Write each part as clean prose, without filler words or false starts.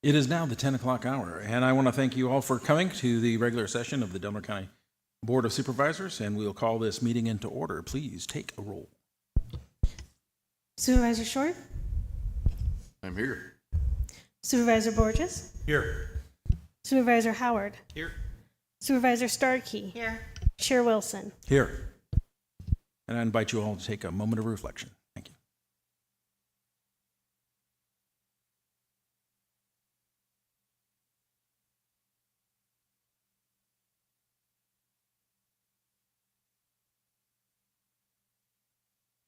It is now the 10 o'clock hour, and I want to thank you all for coming to the regular session of the Delaware County Board of Supervisors, and we'll call this meeting into order. Please take a roll. Supervisor Short? I'm here. Supervisor Borges? Here. Supervisor Howard? Here. Supervisor Starkey? Here. Chair Wilson? Here. And I invite you all to take a moment of reflection. Thank you.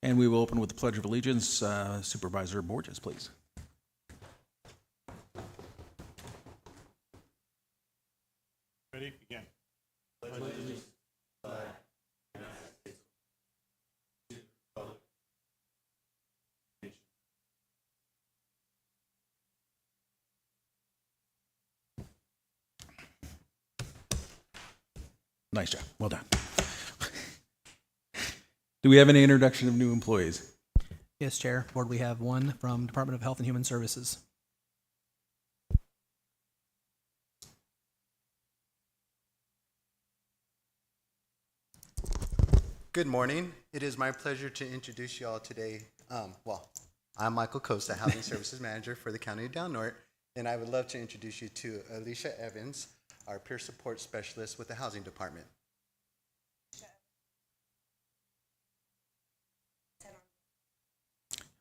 And we will open with the Pledge of Allegiance. Supervisor Borges, please. Ready? Begin. Nice job. Well done. Do we have any introduction of new employees? Yes, Chair. Board, we have one from Department of Health and Human Services. Good morning. It is my pleasure to introduce you all today. I'm Michael Costa, Housing Services Manager for the County of Del Norte, and I would love to introduce you to Alicia Evans, our Peer Support Specialist with the Housing Department.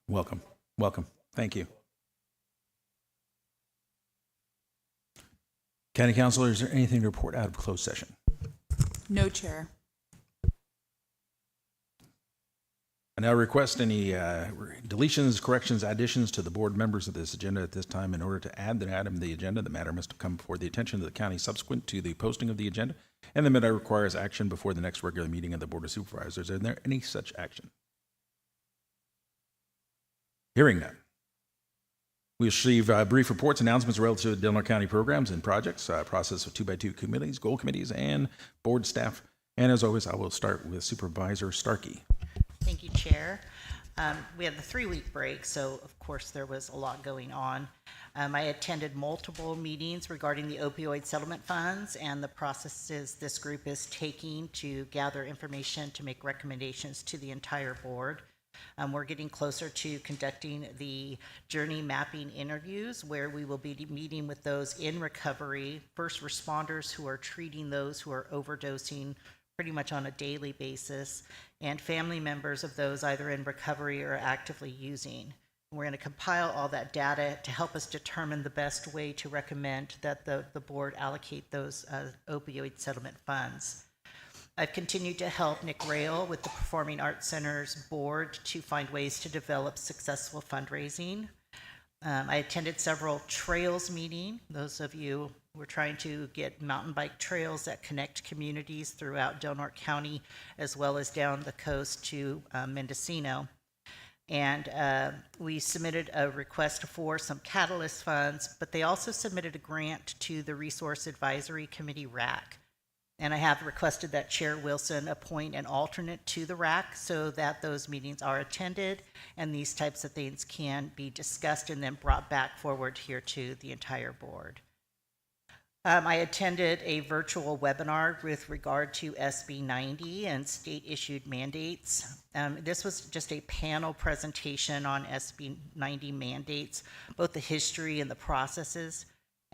Welcome. Welcome. Thank you. County Councilor, is there anything to report out of closed session? No, Chair. I now request any deletions, corrections, additions to the board members of this agenda at this time. In order to add the item to the agenda, the matter must come before the attention of the county subsequent to the posting of the agenda, and the matter requires action before the next regular meeting of the Board of Supervisors. Is there any such action? Hearing none. We receive brief reports, announcements relative to Delaware County programs and projects, process of 2x2 committees, goal committees, and board staff. And as always, I will start with Supervisor Starkey. Thank you, Chair. We had the 3-week break, so of course there was a lot going on. I attended multiple meetings regarding the opioid settlement funds and the processes this group is taking to gather information to make recommendations to the entire board. We're getting closer to conducting the journey mapping interviews, where we will be meeting with those in recovery, first responders who are treating those who are overdosing pretty much on a daily basis, and family members of those either in recovery or actively using. We're going to compile all that data to help us determine the best way to recommend that the board allocate those opioid settlement funds. I've continued to help Nick Rail with the Performing Arts Center's board to find ways to develop successful fundraising. I attended several trails meetings. Those of you who are trying to get mountain bike trails that connect communities throughout Del Norte County, as well as down the coast to Mendocino. And we submitted a request for some catalyst funds, but they also submitted a grant to the Resource Advisory Committee, RAC. And I have requested that Chair Wilson appoint an alternate to the RAC so that those meetings are attended and these types of things can be discussed and then brought back forward here to the entire board. I attended a virtual webinar with regard to SB 90 and state-issued mandates. This was just a panel presentation on SB 90 mandates, both the history and the processes.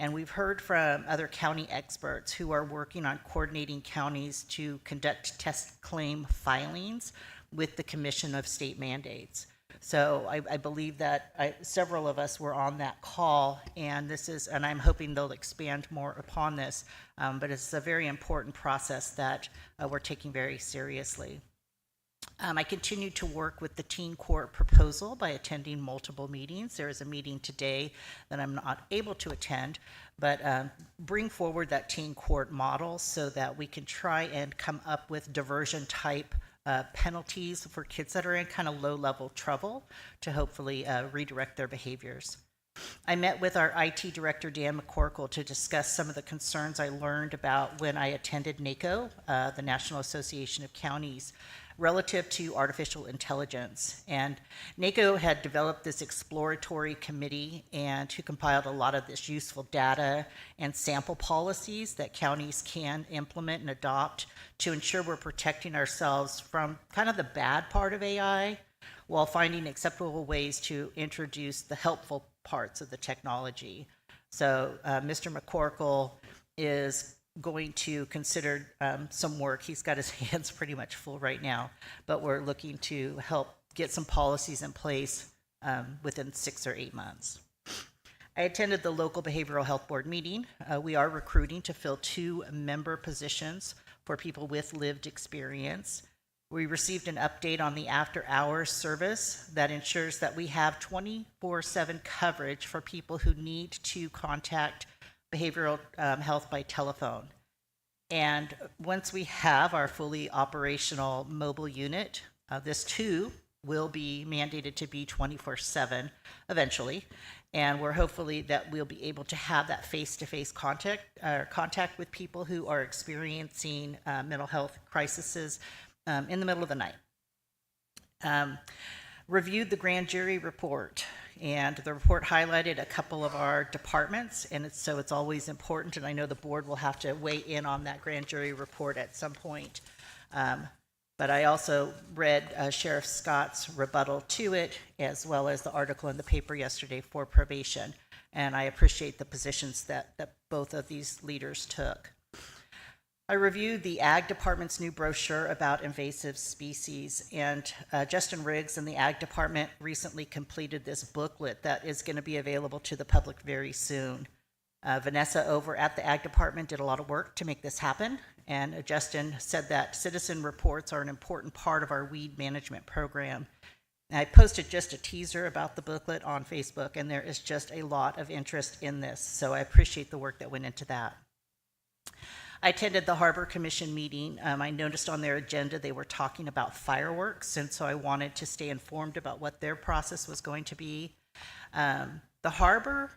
And we've heard from other county experts who are working on coordinating counties to conduct test claim filings with the Commission of State Mandates. So I believe that several of us were on that call, and I'm hoping they'll expand more upon this, but it's a very important process that we're taking very seriously. I continue to work with the teen court proposal by attending multiple meetings. There is a meeting today that I'm not able to attend, but bring forward that teen court model so that we can try and come up with diversion type penalties for kids that are in kind of low-level trouble to hopefully redirect their behaviors. I met with our IT director, Dan McCorkle, to discuss some of the concerns I learned about when I attended NACO, the National Association of Counties relative to artificial intelligence. And NACO had developed this exploratory committee and who compiled a lot of this useful data and sample policies that counties can implement and adopt to ensure we're protecting ourselves from kind of the bad part of AI while finding acceptable ways to introduce the helpful parts of the technology. So Mr. McCorkle is going to consider some work. He's got his hands pretty much full right now, but we're looking to help get some policies in place within 6 or 8 months. I attended the local behavioral health board meeting. We are recruiting to fill 2 member positions for people with lived experience. We received an update on the after-hours service that ensures that we have 24/7 coverage for people who need to contact behavioral health by telephone. And once we have our fully operational mobile unit, this too will be mandated to be 24/7 eventually. And we're hopefully that we'll be able to have that face-to-face contact with people who are experiencing mental health crises in the middle of the night. Reviewed the grand jury report, and the report highlighted a couple of our departments, and it's always important, and I know the board will have to weigh in on that grand jury report at some point. But I also read Sheriff Scott's rebuttal to it, as well as the article in the paper yesterday for probation, and I appreciate the positions that both of these leaders took. I reviewed the Ag Department's new brochure about invasive species, and Justin Riggs in the Ag Department recently completed this booklet that is going to be available to the public very soon. Vanessa over at the Ag Department did a lot of work to make this happen, and Justin said that citizen reports are an important part of our weed management program. And I posted just a teaser about the booklet on Facebook, and there is just a lot of interest in this, so I appreciate the work that went into that. I attended the Harbor Commission meeting. I noticed on their agenda they were talking about fireworks, and so I wanted to stay informed about what their process was going to be. The Harbor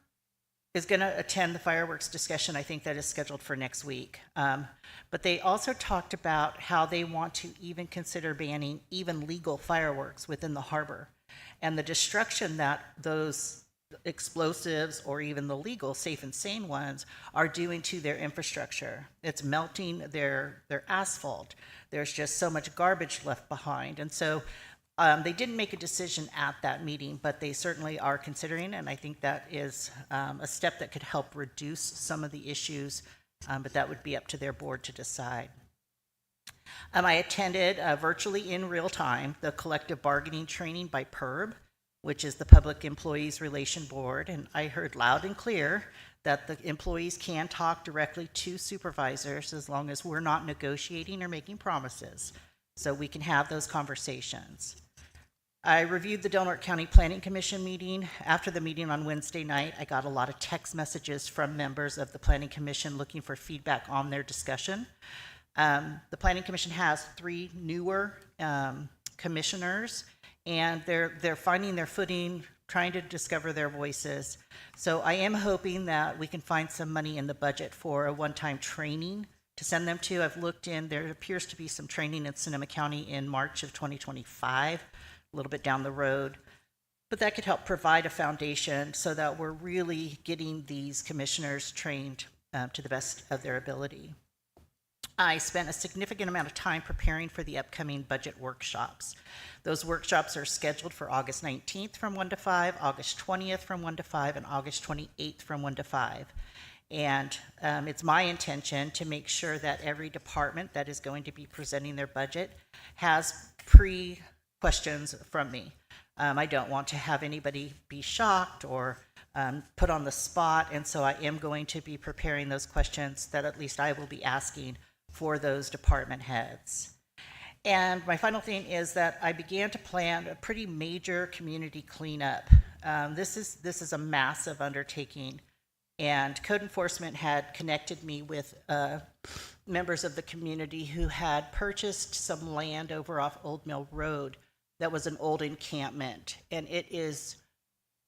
is going to attend the fireworks discussion, I think that is scheduled for next week. But they also talked about how they want to even consider banning even legal fireworks within the harbor, and the destruction that those explosives or even the legal safe and sane ones are doing to their infrastructure. It's melting their asphalt. There's just so much garbage left behind. And so they didn't make a decision at that meeting, but they certainly are considering, and I think that is a step that could help reduce some of the issues, but that would be up to their board to decide. I attended virtually in real time the collective bargaining training by PERB, which is the Public Employees Relation Board, and I heard loud and clear that the employees can talk directly to supervisors as long as we're not negotiating or making promises, so we can have those conversations. I reviewed the Del Norte County Planning Commission meeting. After the meeting on Wednesday night, I got a lot of text messages from members of the Planning Commission looking for feedback on their discussion. The Planning Commission has 3 newer commissioners, and they're finding their footing, trying to discover their voices. So I am hoping that we can find some money in the budget for a one-time training to send them to. I've looked in, there appears to be some training in Sonoma County in March of 2025, a little bit down the road. But that could help provide a foundation so that we're really getting these commissioners trained to the best of their ability. I spent a significant amount of time preparing for the upcoming budget workshops. Those workshops are scheduled for August 19th from 1 to 5, August 20th from 1 to 5, and August 28th from 1 to 5. And it's my intention to make sure that every department that is going to be presenting their budget has pre-questions from me. I don't want to have anybody be shocked or put on the spot, and so I am going to be preparing those questions that at least I will be asking for those department heads. And my final thing is that I began to plan a pretty major community cleanup. This is a massive undertaking, and code enforcement had connected me with members of the community who had purchased some land over off Old Mill Road that was an old encampment, and it is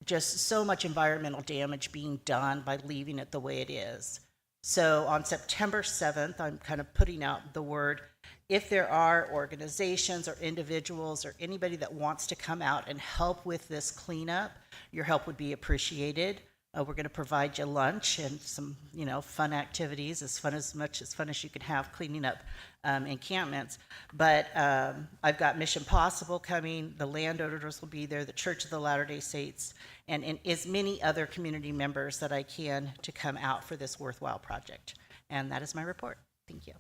just so much environmental damage being done by leaving it the way it is. So on September 7th, I'm kind of putting out the word if there are organizations or individuals or anybody that wants to come out and help with this cleanup, your help would be appreciated. We're going to provide you lunch and some, fun activities, as much fun as you can have cleaning up encampments. But I've got Mission Possible coming. The landowners will be there. The Church of the Latter-day Saints, and as many other community members that I can to come out for this worthwhile project. And that is my report. Thank you.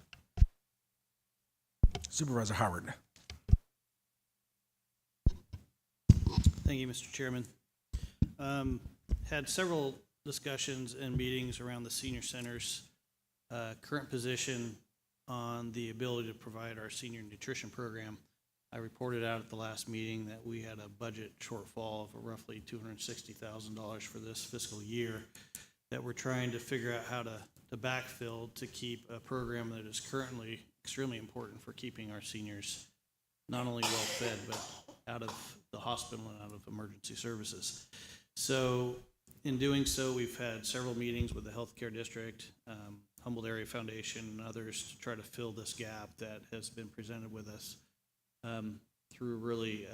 Supervisor Howard. Thank you, Mr. Chairman. Had several discussions and meetings around the senior center's current position on the ability to provide our senior nutrition program. I reported out at the last meeting that we had a budget shortfall of roughly $260,000 for this fiscal year that we're trying to figure out how to backfill to keep a program that is currently extremely important for keeping our seniors not only well fed, but out of the hospital and out of emergency services. So in doing so, we've had several meetings with the healthcare district, Humboldt Area Foundation, and others to try to fill this gap that has been presented with us through really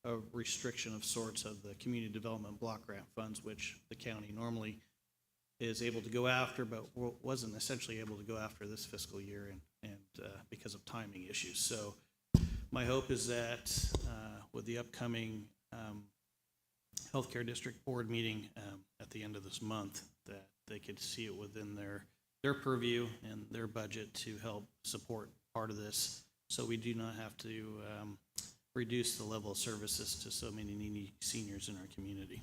a restriction of sorts of the community development block grant funds, which the county normally is able to go after, but wasn't essentially able to go after this fiscal year and because of timing issues. So my hope is that with the upcoming healthcare district board meeting at the end of this month, that they could see it within their purview and their budget to help support part of this, so we do not have to reduce the level of services to so many needy seniors in our community.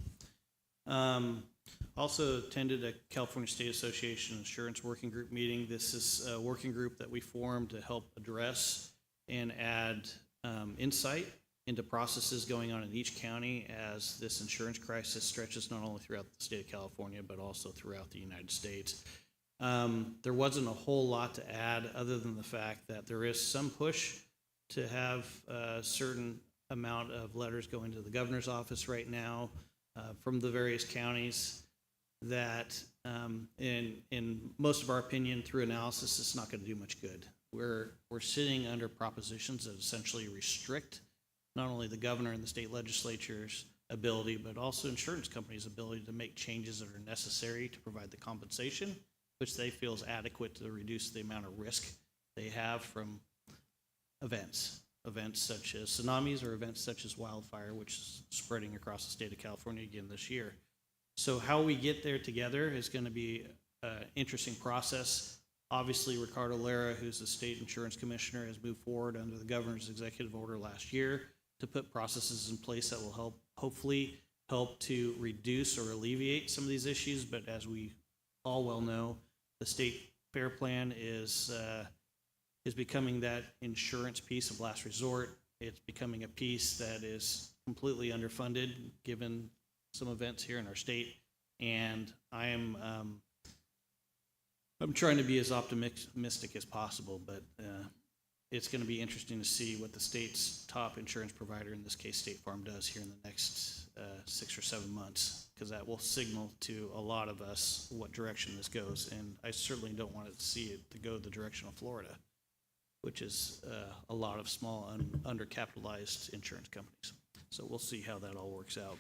Also attended a California State Association Insurance Working Group meeting. This is a working group that we formed to help address and add insight into processes going on in each county as this insurance crisis stretches not only throughout the state of California, but also throughout the United States. There wasn't a whole lot to add other than the fact that there is some push to have a certain amount of letters going to the governor's office right now from the various counties that in most of our opinion, through analysis, it's not going to do much good. We're sitting under propositions that essentially restrict not only the governor and the state legislature's ability, but also insurance companies' ability to make changes that are necessary to provide the compensation, which they feel is adequate to reduce the amount of risk they have from events such as tsunamis or events such as wildfire, which is spreading across the state of California again this year. So how we get there together is going to be an interesting process. Obviously, Ricardo Lara, who's the state insurance commissioner, has moved forward under the governor's executive order last year to put processes in place that will hopefully help to reduce or alleviate some of these issues. But as we all well know, the state fair plan is becoming that insurance piece of last resort. It's becoming a piece that is completely underfunded given some events here in our state. And I'm trying to be as optimistic as possible, but it's going to be interesting to see what the state's top insurance provider, in this case State Farm, does here in the next 6 or 7 months, because that will signal to a lot of us what direction this goes. And I certainly don't want to see it to go the direction of Florida, which is a lot of small undercapitalized insurance companies. So we'll see how that all works out.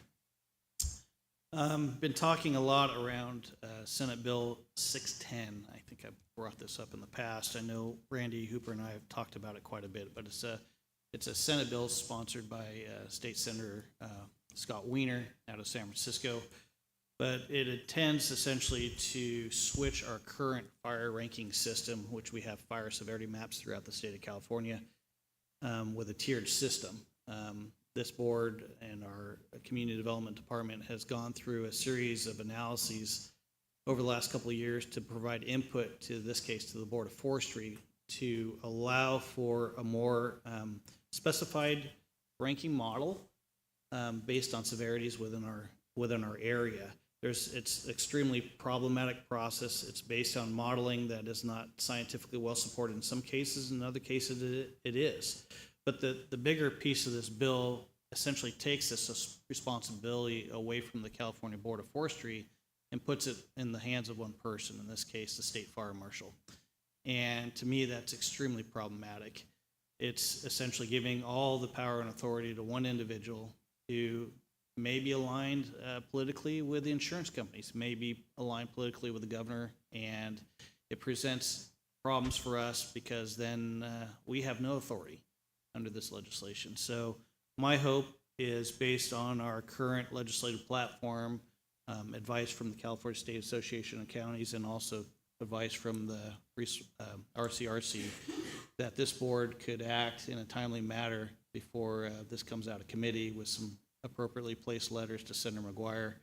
Been talking a lot around Senate Bill 610. I think I've brought this up in the past. I know Randy Hooper and I have talked about it quite a bit, but it's a Senate bill sponsored by State Senator Scott Wiener out of San Francisco. But it intends essentially to switch our current fire ranking system, which we have fire severity maps throughout the state of California, with a tiered system. This board and our community development department has gone through a series of analyses over the last couple of years to provide input, to this case to the Board of Forestry, to allow for a more specified ranking model based on severities within our area. It's extremely problematic process. It's based on modeling that is not scientifically well supported in some cases. In other cases, it is. But the bigger piece of this bill essentially takes this responsibility away from the California Board of Forestry and puts it in the hands of one person, in this case, the state fire marshal. And to me, that's extremely problematic. it's essentially giving all the power and authority to one individual who may be aligned politically with the insurance companies, may be aligned politically with the governor, and it presents problems for us because then we have no authority under this legislation. So my hope is based on our current legislative platform, advice from the California State Association of Counties, and also advice from the RCRC, that this board could act in a timely manner before this comes out of committee with some appropriately placed letters to Senator McGuire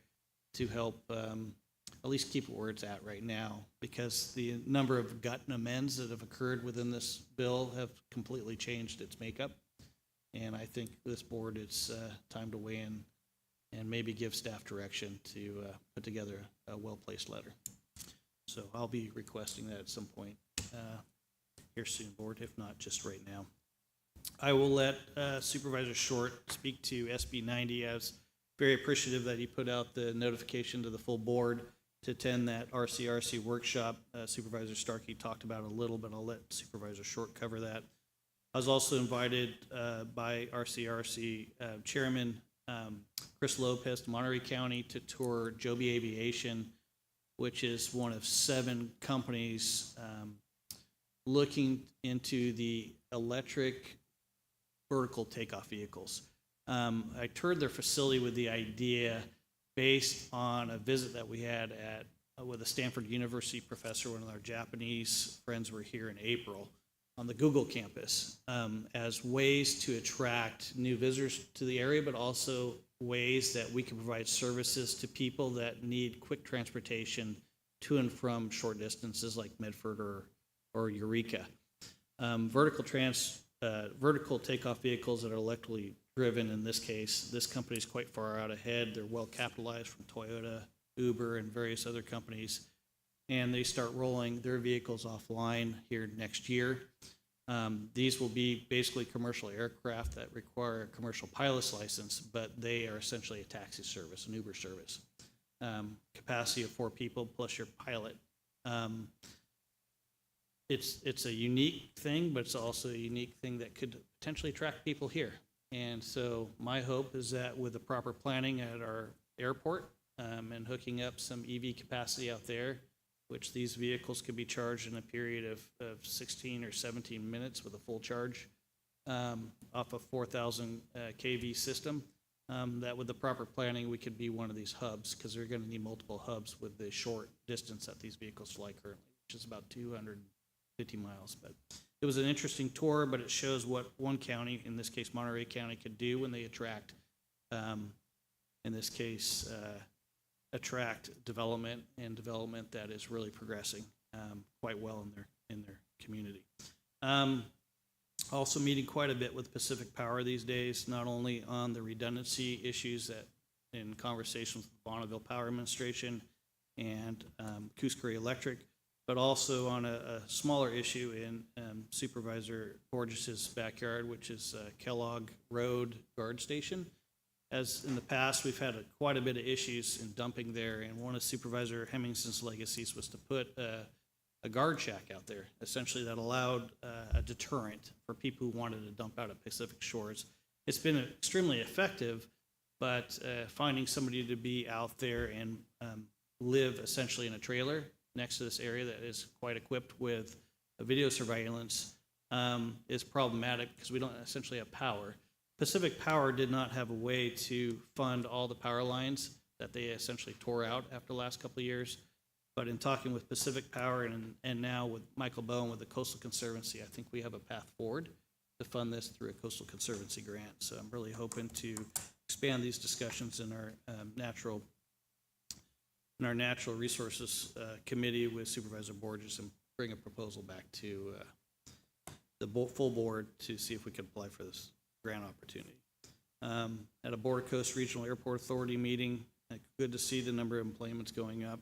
to help at least keep it where it's at right now, because the number of gut and amends that have occurred within this bill have completely changed its makeup. And I think this board, it's time to weigh in and maybe give staff direction to put together a well-placed letter. So I'll be requesting that at some point here soon, board, if not just right now. I will let Supervisor Short speak to SB 90. I was very appreciative that he put out the notification to the full board to attend that RCRC workshop. Supervisor Starkey talked about it a little, but I'll let Supervisor Short cover that. I was also invited by RCRC Chairman Chris Lopez to Monterey County to tour Joby Aviation, which is one of 7 companies looking into the electric vertical takeoff vehicles. I toured their facility with the idea based on a visit that we had with a Stanford University professor. One of our Japanese friends were here in April on the Google campus as ways to attract new visitors to the area, but also ways that we can provide services to people that need quick transportation to and from short distances like Medford or Eureka. Vertical takeoff vehicles that are electrically driven, in this case, this company is quite far out ahead. They're well capitalized from Toyota, Uber, and various other companies. And they start rolling their vehicles offline here next year. These will be basically commercial aircraft that require a commercial pilot's license, but they are essentially a taxi service, an Uber service. Capacity of 4 people plus your pilot. It's a unique thing, but it's also a unique thing that could potentially attract people here. And so my hope is that with the proper planning at our airport and hooking up some EV capacity out there, which these vehicles could be charged in a period of 16 or 17 minutes with a full charge off a 4,000 kV system, that with the proper planning, we could be one of these hubs, because they're going to need multiple hubs with the short distance that these vehicles fly currently, which is about 250 miles. But it was an interesting tour, but it shows what one county, in this case Monterey County, could do when they attract, in this case, attract development, and development that is really progressing quite well in their community. Also meeting quite a bit with Pacific Power these days, not only on the redundancy issues that in conversations with Bonneville Power Administration and Coos Curry Electric, but also on a smaller issue in Supervisor Borges's backyard, which is Kellogg Road Guard Station. As in the past, we've had quite a bit of issues in dumping there, and one of Supervisor Hemmingson's legacies was to put a guard shack out there, essentially that allowed a deterrent for people who wanted to dump out at Pacific Shores. It's been extremely effective, but finding somebody to be out there and live essentially in a trailer next to this area that is quite equipped with video surveillance is problematic, because we don't essentially have power. Pacific Power did not have a way to fund all the power lines that they essentially tore out after the last couple of years. But in talking with Pacific Power and now with Michael Bowen with the Coastal Conservancy, I think we have a path forward to fund this through a Coastal Conservancy grant. So I'm really hoping to expand these discussions in our natural resources committee with Supervisor Borges and bring a proposal back to the full board to see if we can apply for this grant opportunity. At a Border Coast Regional Airport Authority meeting, good to see the number of employments going up.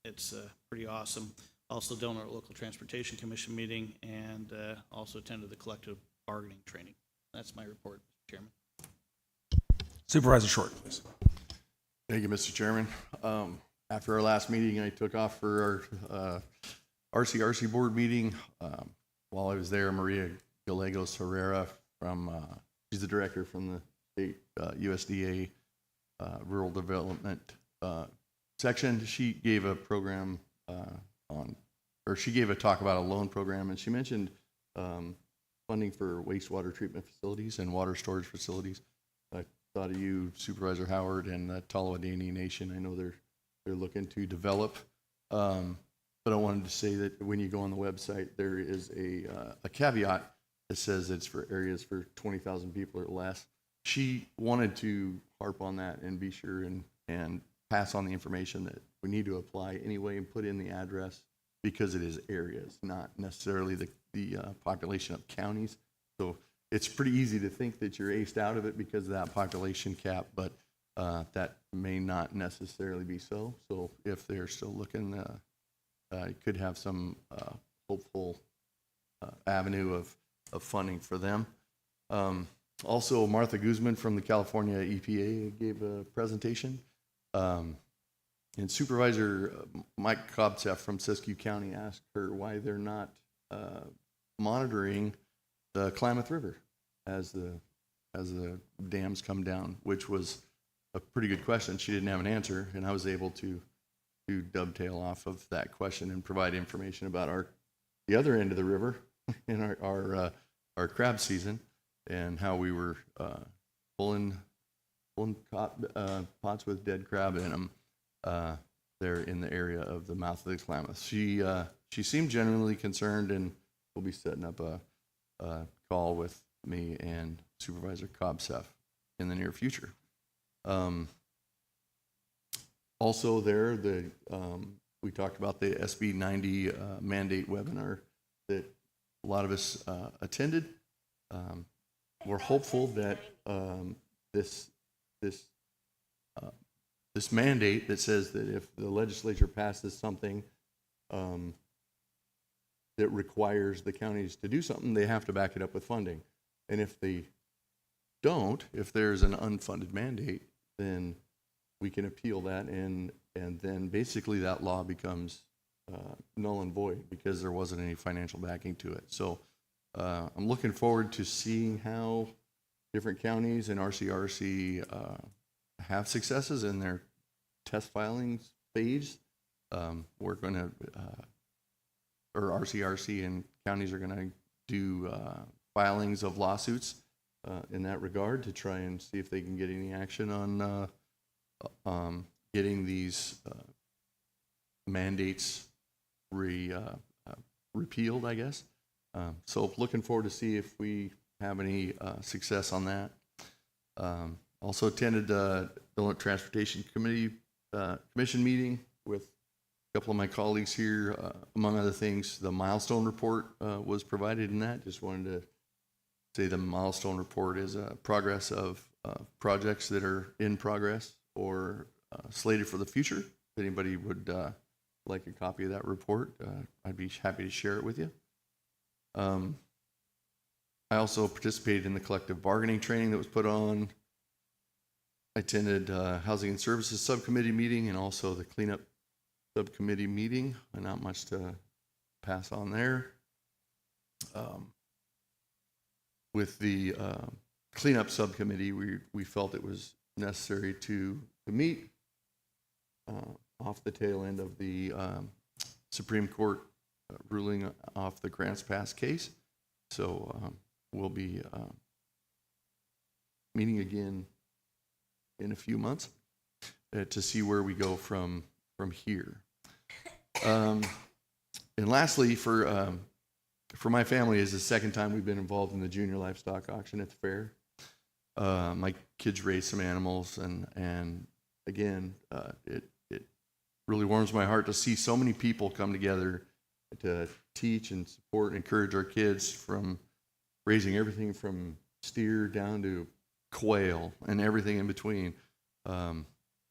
It's pretty awesome. Also done our local transportation commission meeting, and also attended the collective bargaining training. That's my report, Mr. Chairman. Supervisor Short, please. Thank you, Mr. Chairman. After our last meeting, I took off for our RCRC board meeting. While I was there, Maria Gallegos Herrera from, she's the director from the state USDA Rural Development section. She gave a program she gave a talk about a loan program, and she mentioned funding for wastewater treatment facilities and water storage facilities. I thought of you, Supervisor Howard, and the Tallawahdaney Nation. I know they're looking to develop. But I wanted to say that when you go on the website, there is a caveat that says it's for areas for 20,000 people or less. She wanted to harp on that and be sure and pass on the information that we need to apply anyway and put in the address, because it is areas, not necessarily the population of counties. So it's pretty easy to think that you're aced out of it because of that population cap, but that may not necessarily be so. So if they're still looking, you could have some hopeful avenue of funding for them. Also, Martha Guzman from the California EPA gave a presentation. And Supervisor Mike Kobzeff from Siskiyou County asked her why they're not monitoring the Klamath River as the dams come down, which was a pretty good question. She didn't have an answer, and I was able to dovetail off of that question and provide information about the other end of the river in our crab season, and how we were pulling pots with dead crab in them there in the area of the mouth of the Klamath. She seemed genuinely concerned, and we'll be setting up a call with me and Supervisor Kobzeff in the near future. Also there, we talked about the SB 90 mandate webinar that a lot of us attended. We're hopeful that this mandate that says that if the legislature passes something that requires the counties to do something, they have to back it up with funding. And if they don't, if there's an unfunded mandate, then we can appeal that, and then basically that law becomes null and void because there wasn't any financial backing to it. So I'm looking forward to seeing how different counties and RCRC have successes in their test filings phase. We're going to, or RCRC and counties are going to do filings of lawsuits in that regard to try and see if they can get any action on getting these mandates repealed, I guess. So looking forward to see if we have any success on that. Also attended the Illinois Transportation Commission meeting with a couple of my colleagues here. Among other things, the milestone report was provided in that. Just wanted to say the milestone report is a progress of projects that are in progress or slated for the future. If anybody would like a copy of that report, I'd be happy to share it with you. I also participated in the collective bargaining training that was put on. I attended Housing and Services Subcommittee meeting and also the Cleanup Subcommittee meeting. Not much to pass on there. With the Cleanup Subcommittee, we felt it was necessary to meet off the tail end of the Supreme Court ruling off the Grants Pass case. So we'll be meeting again in a few months to see where we go from here. And lastly, for my family, is the second time we've been involved in the junior livestock auction at the fair. My kids raised some animals, and again, it really warms my heart to see so many people come together to teach and support and encourage our kids, from raising everything from steer down to quail and everything in between.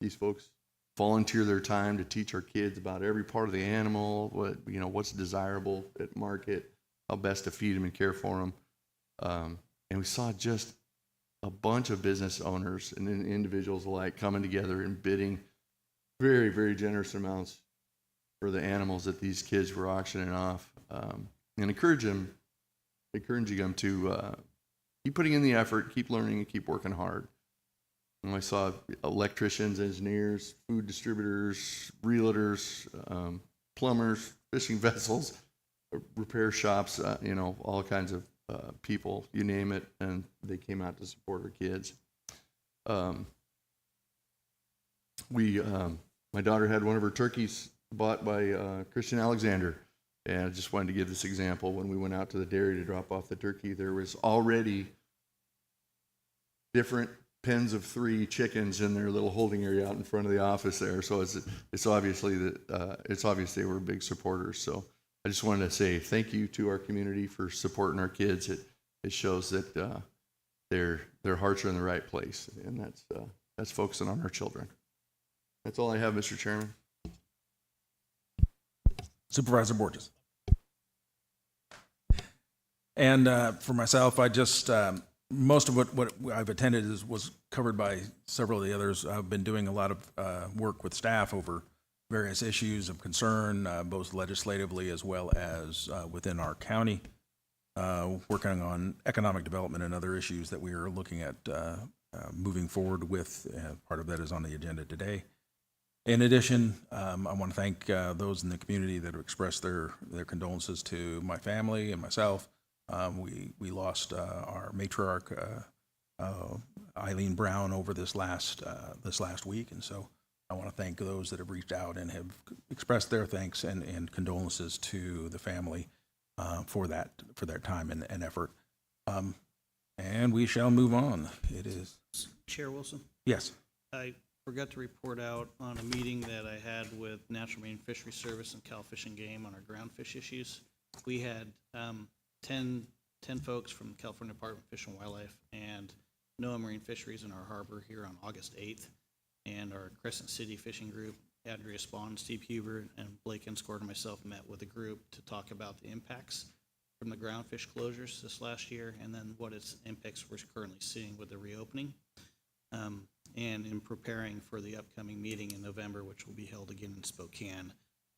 These folks volunteer their time to teach our kids about every part of the animal, what's desirable at market, how best to feed them and care for them. And we saw just a bunch of business owners and individuals alike coming together and bidding very, very generous amounts for the animals that these kids were auctioning off, and encourage them encouraging them to keep putting in the effort, keep learning, and keep working hard. And I saw electricians, engineers, food distributors, realtors, plumbers, fishing vessels, repair shops, all kinds of people, you name it, and they came out to support our kids. My daughter had one of her turkeys bought by Christian Alexander, and I just wanted to give this example. When we went out to the dairy to drop off the turkey, there was already different pens of 3 chickens in their little holding area out in front of the office there. So it's obviously that it's obvious they were big supporters. So I just wanted to say thank you to our community for supporting our kids. It shows that their hearts are in the right place, and that's focusing on our children. That's all I have, Mr. Chairman. Supervisor Borges. And for myself, I just, most of what I've attended was covered by several of the others. I've been doing a lot of work with staff over various issues of concern, both legislatively as well as within our county, working on economic development and other issues that we are looking at moving forward with. Part of that is on the agenda today. In addition, I want to thank those in the community that have expressed their condolences to my family and myself. We lost our matriarch, Eileen Brown, over this last week, and so I want to thank those that have reached out and have expressed their thanks and condolences to the family for their time and effort. And we shall move on. It is Chair Wilson, yes. I forgot to report out on a meeting that I had with Natural Marine Fisheries Service and Cal Fish and Game on our groundfish issues. We had 10 folks from the California Department of Fish and Wildlife and NOAA Marine Fisheries in our harbor here on August 8th. And our Crescent City Fishing Group, Andrea Spahn, Steve Huber, and Blake Inscourt and myself met with the group to talk about the impacts from the groundfish closures this last year, and then what its impacts we're currently seeing with the reopening. And in preparing for the upcoming meeting in November, which will be held again in Spokane,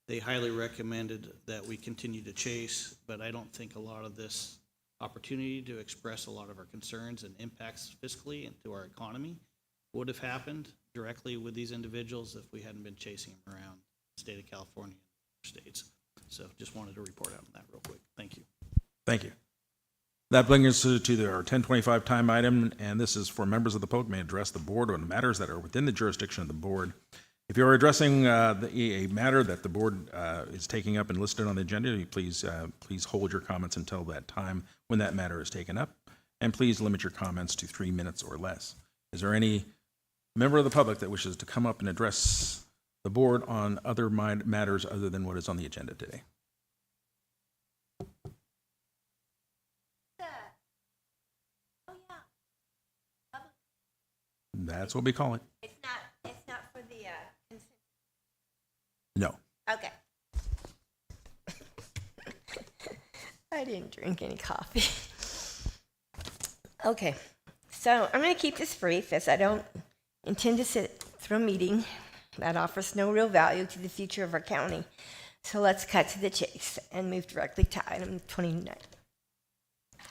they highly recommended that we continue to chase, but I don't think a lot of this opportunity to express a lot of our concerns and impacts fiscally and to our economy would have happened directly with these individuals if we hadn't been chasing them around the state of California and other states. So just wanted to report out on that real quick. Thank you. Thank you. That brings us to our 1025 time item, and this is for members of the public may address the board on matters that are within the jurisdiction of the board. If you're addressing a matter that the board is taking up and listed on the agenda, please hold your comments until that time when that matter is taken up, and please limit your comments to 3 minutes or less. Is there any member of the public that wishes to come up and address the board on other matters other than what is on the agenda today? That's what we call it. It's not for the consent. No. Okay. I didn't drink any coffee. Okay, so I'm going to keep this brief as I don't intend to sit through a meeting that offers no real value to the future of our county. So let's cut to the chase and move directly to item 29.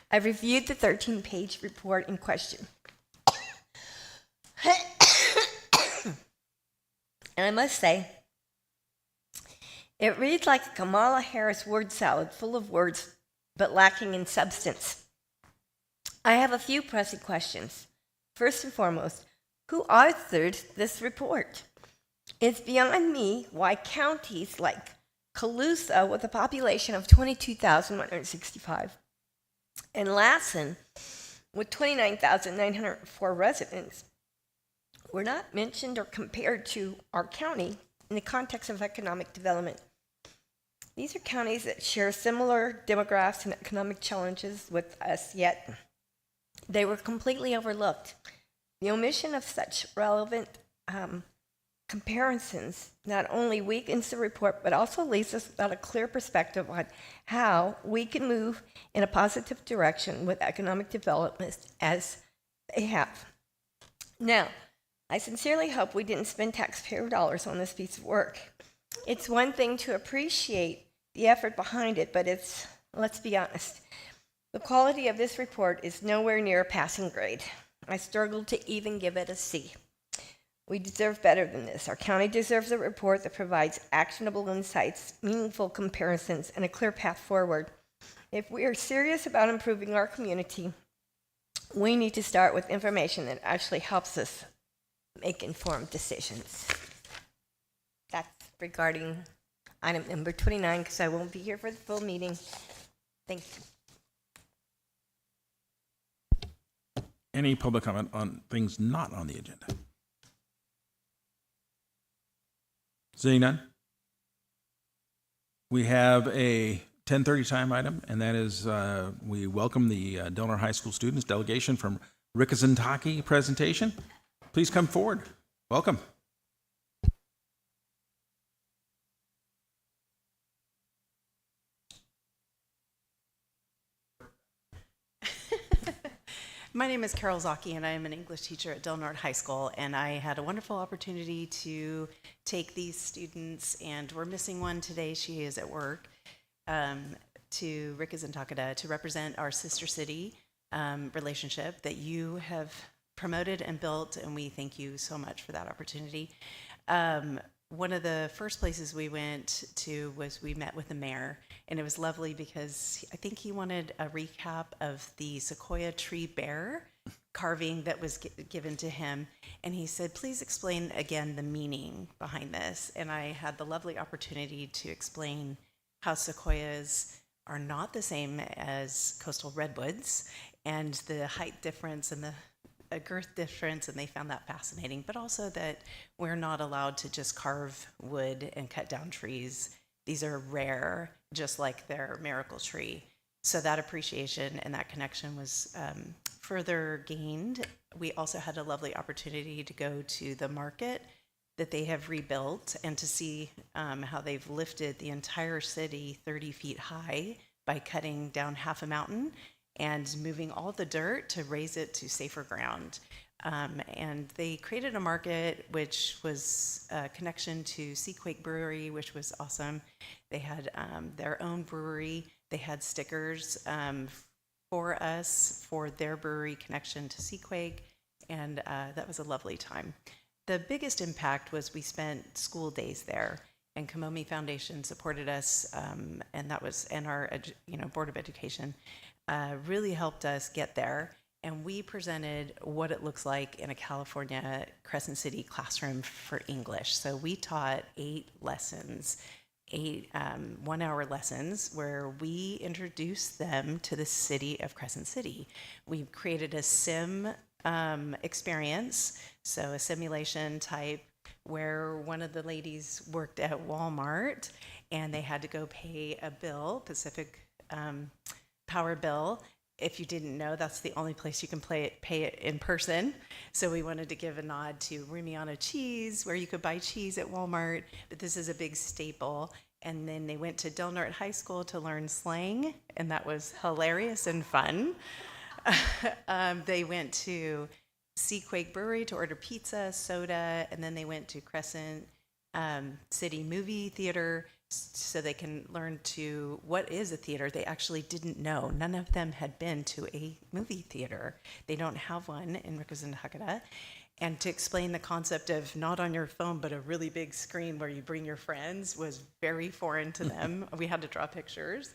I've reviewed the 13-page report in question. And I must say, it reads like a Kamala Harris word salad full of words but lacking in substance. I have a few pressing questions. First and foremost, who authored this report? It's beyond me why counties like Colusa, with a population of 22,165, and Lassen, with 29,904 residents, were not mentioned or compared to our county in the context of economic development. These are counties that share similar demographics and economic challenges with us, yet they were completely overlooked. The omission of such relevant comparisons not only weakens the report, but also leaves us without a clear perspective on how we can move in a positive direction with economic development as they have. Now, I sincerely hope we didn't spend taxpayer dollars on this piece of work. It's one thing to appreciate the effort behind it, but let's be honest, The quality of this report is nowhere near a passing grade. I struggled to even give it a C. We deserve better than this. Our county deserves a report that provides actionable insights, meaningful comparisons, and a clear path forward. If we are serious about improving our community, we need to start with information that actually helps us make informed decisions. That's regarding item number 29, because I won't be here for the full meeting. Thank you. Any public comment on things not on the agenda? Seeing none? We have a 10:30 time item, and that is we welcome the Del Norte High School students delegation from Rickentucky presentation. Please come forward. Welcome. My name is Carol Zaki, and I am an English teacher at Del Norte High School, and I had a wonderful opportunity to take these students, and we're missing one today. She is at work, to Rickentucky to represent our sister city relationship that you have promoted and built, and we thank you so much for that opportunity. One of the first places we went to was we met with the mayor, and it was lovely because I think he wanted a recap of the sequoia tree bear carving that was given to him, and he said, please explain again the meaning behind this. And I had the lovely opportunity to explain how sequoias are not the same as coastal redwoods, and the height difference and the girth difference, and they found that fascinating, but also that we're not allowed to just carve wood and cut down trees. These are rare, just like their miracle tree. So that appreciation and that connection was further gained. We also had a lovely opportunity to go to the market that they have rebuilt and to see how they've lifted the entire city 30 feet high by cutting down half a mountain and moving all the dirt to raise it to safer ground. And they created a market which was a connection to Seaquake Brewery, which was awesome. They had their own brewery. They had stickers for us for their brewery connection to Seaquake, and that was a lovely time. The biggest impact was we spent school days there, and Kamomi Foundation supported us, and that was, and our Board of Education really helped us get there, and we presented what it looks like in a California Crescent City classroom for English. So we taught 8 lessons, 8 one-hour lessons where we introduced them to the city of Crescent City. We created a sim experience, so a simulation type where one of the ladies worked at Walmart and they had to go pay a bill, Pacific Power bill. If you didn't know, that's the only place you can pay it in person. So we wanted to give a nod to Rumiana cheese, where you could buy cheese at Walmart, but this is a big staple. And then they went to Del Norte High School to learn slang, and that was hilarious and fun. They went to Seaquake Brewery to order pizza, soda, and then they went to Crescent City Movie Theater so they can learn to what is a theater. They actually didn't know. None of them had been to a movie theater. They don't have one in Rickentucky. And to explain the concept of not on your phone, but a really big screen where you bring your friends was very foreign to them. We had to draw pictures.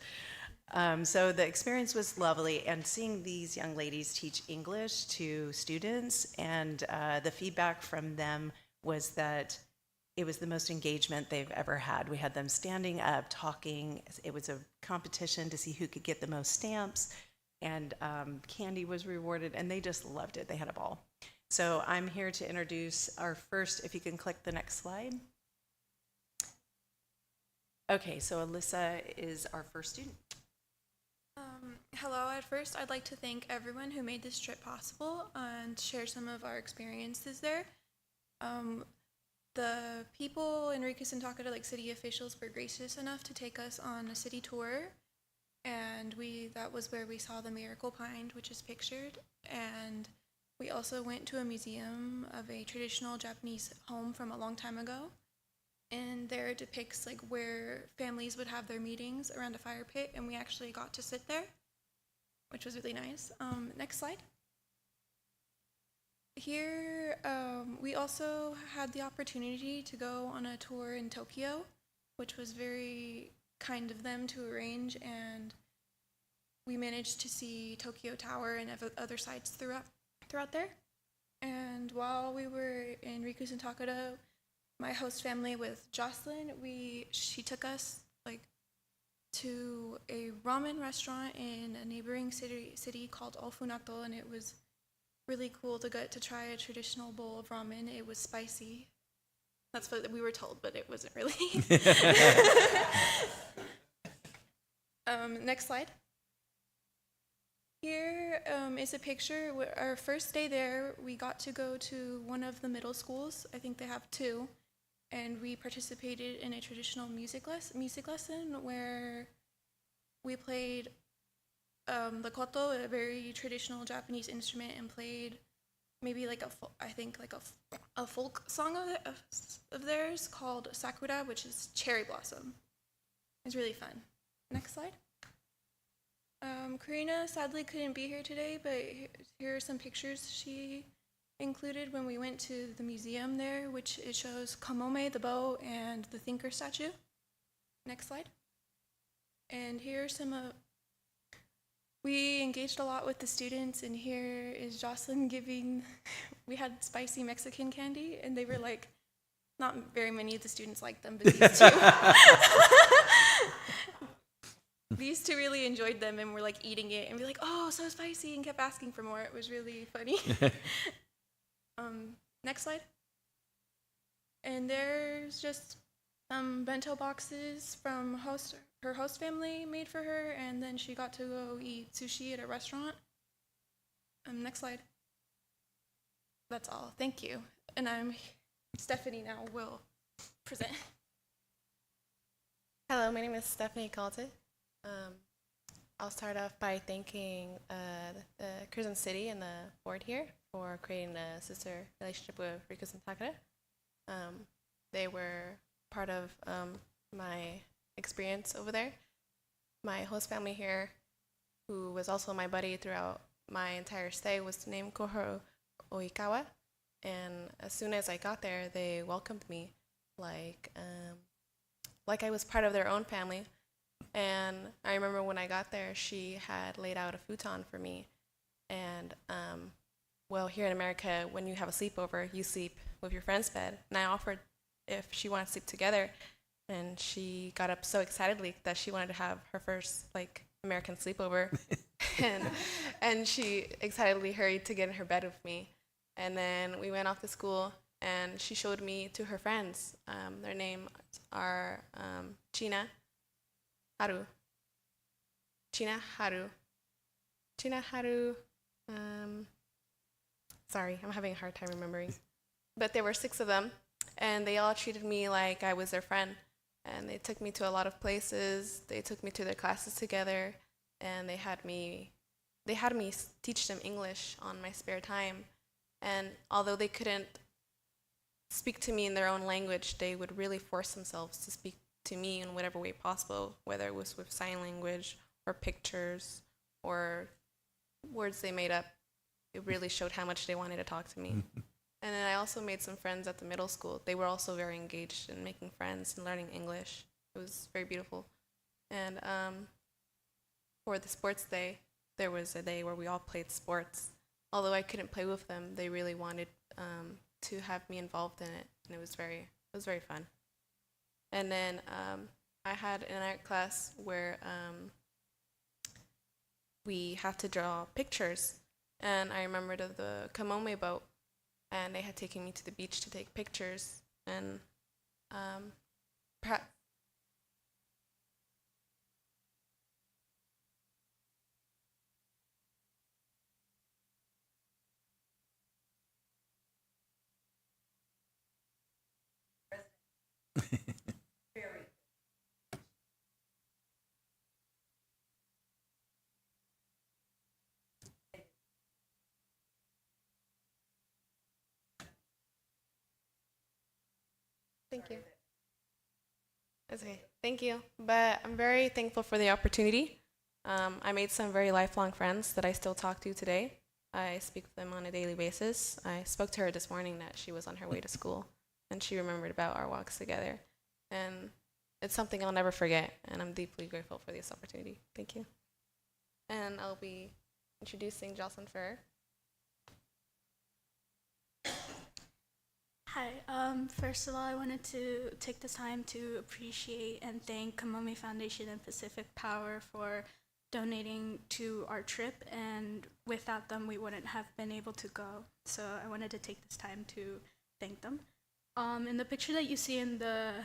So the experience was lovely, and seeing these young ladies teach English to students, and the feedback from them was that it was the most engagement they've ever had. We had them standing up, talking. It was a competition to see who could get the most stamps, and candy was rewarded, and they just loved it. They had a ball. So I'm here to introduce our first, if you can click the next slide. Okay, so Alyssa is our first student. Hello, at first I'd like to thank everyone who made this trip possible and share some of our experiences there. The people in Rickentucky, like city officials, were gracious enough to take us on a city tour, and that was where we saw the miracle pine, which is pictured, and we also went to a museum of a traditional Japanese home from a long time ago, and there it depicts like where families would have their meetings around a fire pit, and we actually got to sit there. which was really nice. Next slide. Here, we also had the opportunity to go on a tour in Tokyo, which was very kind of them to arrange, and we managed to see Tokyo Tower and other sites throughout there. And while we were in Rikusen Takeda, my host family with Jocelyn, she took us like to a ramen restaurant in a neighboring city called Ofunato, and it was really cool to get to try a traditional bowl of ramen. It was spicy. That's what we were told, but it wasn't really. Next slide. Here is a picture. Our first day there, we got to go to one of the middle schools. I think they have two. And we participated in a traditional music lesson where we played the koto, a very traditional Japanese instrument, and played maybe like a folk song of theirs called Sakura, which is cherry blossom. It's really fun. Next slide. Karina sadly couldn't be here today, but here are some pictures she included when we went to the museum there, which it shows Kamome, the bow, and the thinker statue. Next slide. And here are some we engaged a lot with the students, and here is Jocelyn we had spicy Mexican candy, and they were like, not very many of the students liked them, but these two. These two really enjoyed them and were like eating it and be like, oh, so spicy, and kept asking for more. It was really funny. Next slide. And there's just some bento boxes from her host family made for her, and then she got to go eat sushi at a restaurant. Next slide. That's all. Thank you. And Stephanie now will present. Hello, my name is Stephanie Calte. I'll start off by thanking the Cruzen City and the board here for creating a sister relationship with Rikusen Takeda. They were part of my experience over there. My host family here, who was also my buddy throughout my entire stay, was named Kohoro Oikawa. And as soon as I got there, they welcomed me like I was part of their own family. And I remember when I got there, she had laid out a futon for me. And, well, here in America, when you have a sleepover, you sleep with your friend's bed. And I offered if she wanted to sleep together. And she got up so excitedly that she wanted to have her first, like, American sleepover. and she excitedly hurried to get in her bed with me. And then we went off to school, and she showed me to her friends. Their names are China Haru. Sorry, I'm having a hard time remembering. But there were 6 of them, and they all treated me like I was their friend. And they took me to a lot of places. They took me to their classes together, and they had me teach them English on my spare time. And although they couldn't speak to me in their own language, they would really force themselves to speak to me in whatever way possible, whether it was with sign language or pictures or words they made up. It really showed how much they wanted to talk to me. And then I also made some friends at the middle school. They were also very engaged in making friends and learning English. It was very beautiful. And for the sports day, there was a day where we all played sports. Although I couldn't play with them, they really wanted to have me involved in it, and it was very fun. And then I had an art class where we had to draw pictures, and I remembered of the Kamome boat, and they had taken me to the beach to take pictures, and perhaps Thank you. That's okay. Thank you. But I'm very thankful for the opportunity. I made some very lifelong friends that I still talk to today. I speak with them on a daily basis. I spoke to her this morning that she was on her way to school, and she remembered about our walks together. And it's something I'll never forget, and I'm deeply grateful for this opportunity. Thank you. And I'll be introducing Jocelyn Ferrer. Hi. First of all, I wanted to take this time to appreciate and thank Kamomi Foundation and Pacific Power for donating to our trip, and without them, we wouldn't have been able to go. So I wanted to take this time to thank them. In the picture that you see in the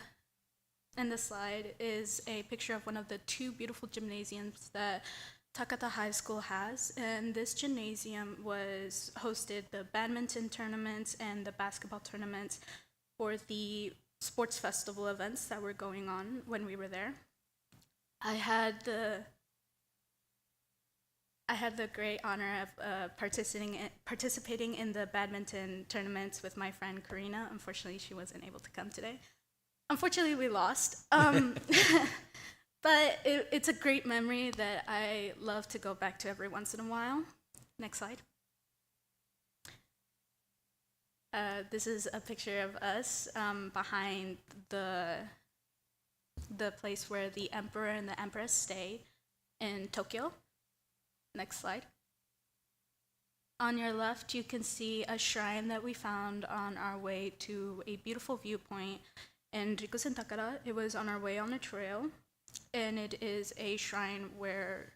slide is a picture of one of the two beautiful gymnasiums that Takata High School has, and this gymnasium was hosted the badminton tournaments and the basketball tournaments for the sports festival events that were going on when we were there. I had the great honor of participating in the badminton tournaments with my friend Karina. Unfortunately, she wasn't able to come today. Unfortunately, we lost. But it's a great memory that I love to go back to every once in a while. Next slide. This is a picture of us behind the place where the emperor and the empress stay in Tokyo. Next slide. On your left, you can see a shrine that we found on our way to a beautiful viewpoint in Rikusen Takara. It was on our way on a trail, and it is a shrine where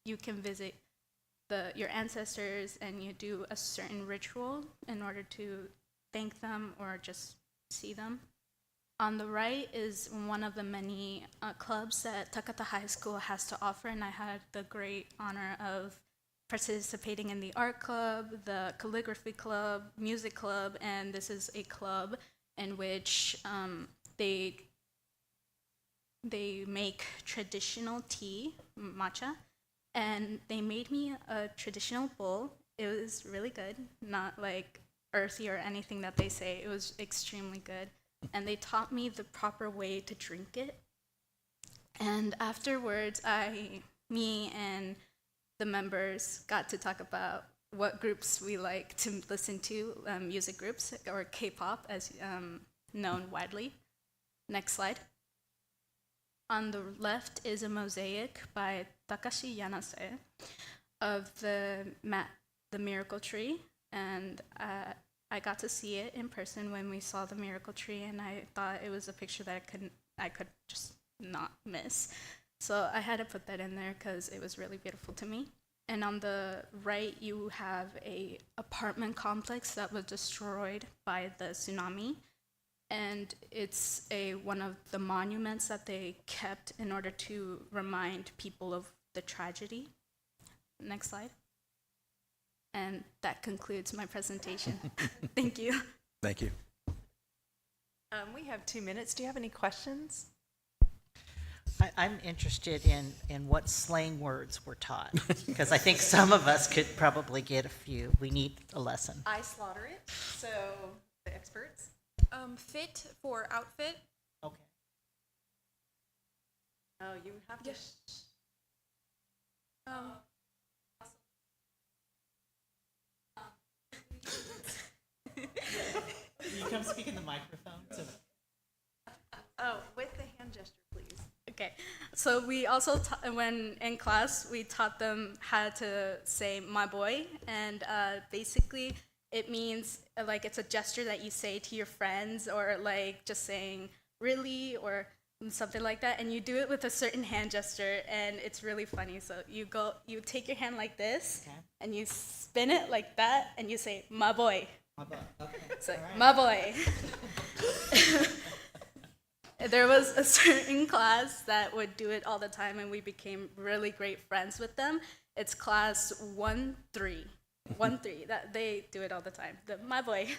you can visit your ancestors and you do a certain ritual in order to thank them or just see them. On the right is one of the many clubs that Takata High School has to offer, and I had the great honor of participating in the art club, the calligraphy club, music club, and this is a club in which they make traditional tea, matcha, and they made me a traditional bowl. It was really good, not like earthy or anything that they say. It was extremely good. And they taught me the proper way to drink it. And afterwards, me and the members got to talk about what groups we like to listen to, music groups, or K-pop as known widely. Next slide. On the left is a mosaic by Takashi Yanase of the miracle tree, and I got to see it in person when we saw the miracle tree, and I thought it was a picture that I could just not miss. So I had to put that in there because it was really beautiful to me. And on the right, you have a apartment complex that was destroyed by the tsunami. And it's one of the monuments that they kept in order to remind people of the tragedy. Next slide. And that concludes my presentation. Thank you. Thank you. We have 2 minutes. Do you have any questions? I'm interested in what slang words were taught, because I think some of us could probably get a few. We need a lesson. I slaughter it, so the experts. Fit for outfit. Okay. Oh, you have to. You come speak in the microphone. Oh, with the hand gesture, please. Okay, so we also, when in class, we taught them how to say "my boy," and basically it means like it's a gesture that you say to your friends, or like just saying "really" or something like that, and you do it with a certain hand gesture, and it's really funny. So you take your hand like this, Okay. and you spin it like that, and you say "my boy." My butt. Okay. So All right. "my boy." There was a certain class that would do it all the time, and we became really great friends with them. It's class 1-3. 1-3. That they do it all the time. My boy.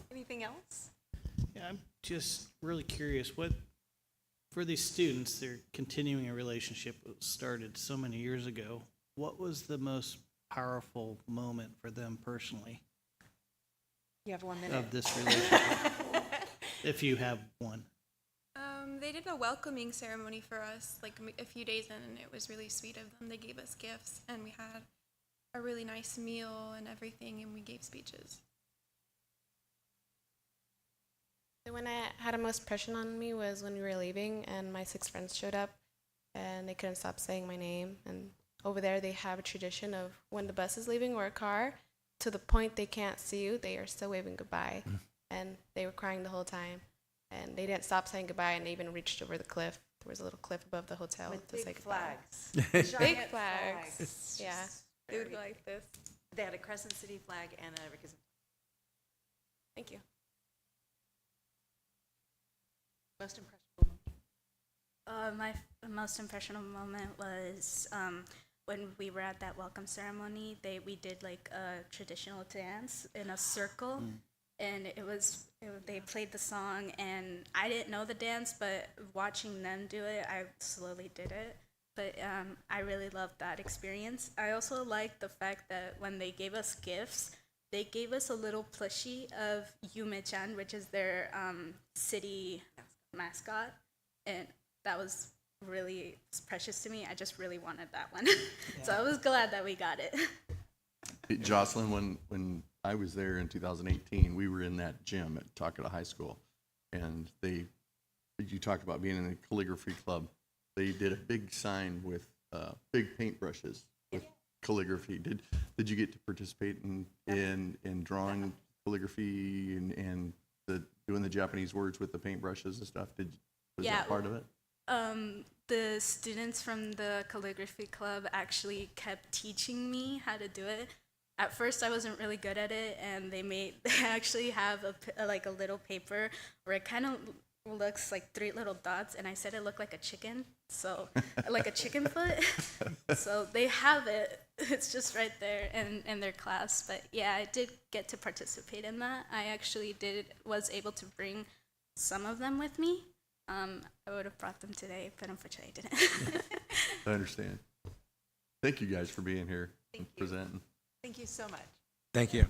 Anything else? Yeah, I'm just really curious, what, for these students, they're continuing a relationship that started so many years ago. What was the most powerful moment for them personally You have 1 minute. of this relationship? If you have one. They they did a welcoming ceremony for us like a few days in, and it was really sweet of them. They gave us gifts, and we had a really nice meal and everything, and we gave speeches. The one that had the most impression on me was when we were leaving and my 6 friends showed up and they couldn't stop saying my name. And over there they have a tradition of when the bus is leaving or a car, to the point they can't see you, they are still waving goodbye. And they were crying the whole time. And they didn't stop saying goodbye, and they even reached over the cliff. There was a little cliff above the hotel to say goodbye. Big flags. Yeah. They would go like this. They had a Crescent City flag and a Rickerson. Thank you. Most impressionable moment. My most impressionable moment was when we were at that welcome ceremony. We did like a traditional dance in a circle, and they played the song, and I didn't know the dance, but watching them do it, I slowly did it. But I really loved that experience. I also liked the fact that when they gave us gifts, they gave us a little plushie of Yume-chan, which is their city mascot, and that was really precious to me. I just really wanted that one. So I was glad that we got it. Jocelyn, when I was there in 2018, we were in that gym at Takata High School, and you talked about being in the calligraphy club. They did a big sign with big paintbrushes with calligraphy. Did you get to participate in drawing calligraphy and doing the Japanese words with the paintbrushes and stuff? Was that part of it? The students from the calligraphy club actually kept teaching me how to do it. At first, I wasn't really good at it, and they actually have a little paper where it kind of looks like 3 little dots, and I said it looked like a chicken, so like a chicken foot. So they have it. It's just right there in their class. But yeah, I did get to participate in that. I actually was able to bring some of them with me. I would have brought them today, but unfortunately I didn't. I understand. Thank you guys for being here and presenting. Thank you so much. Thank you.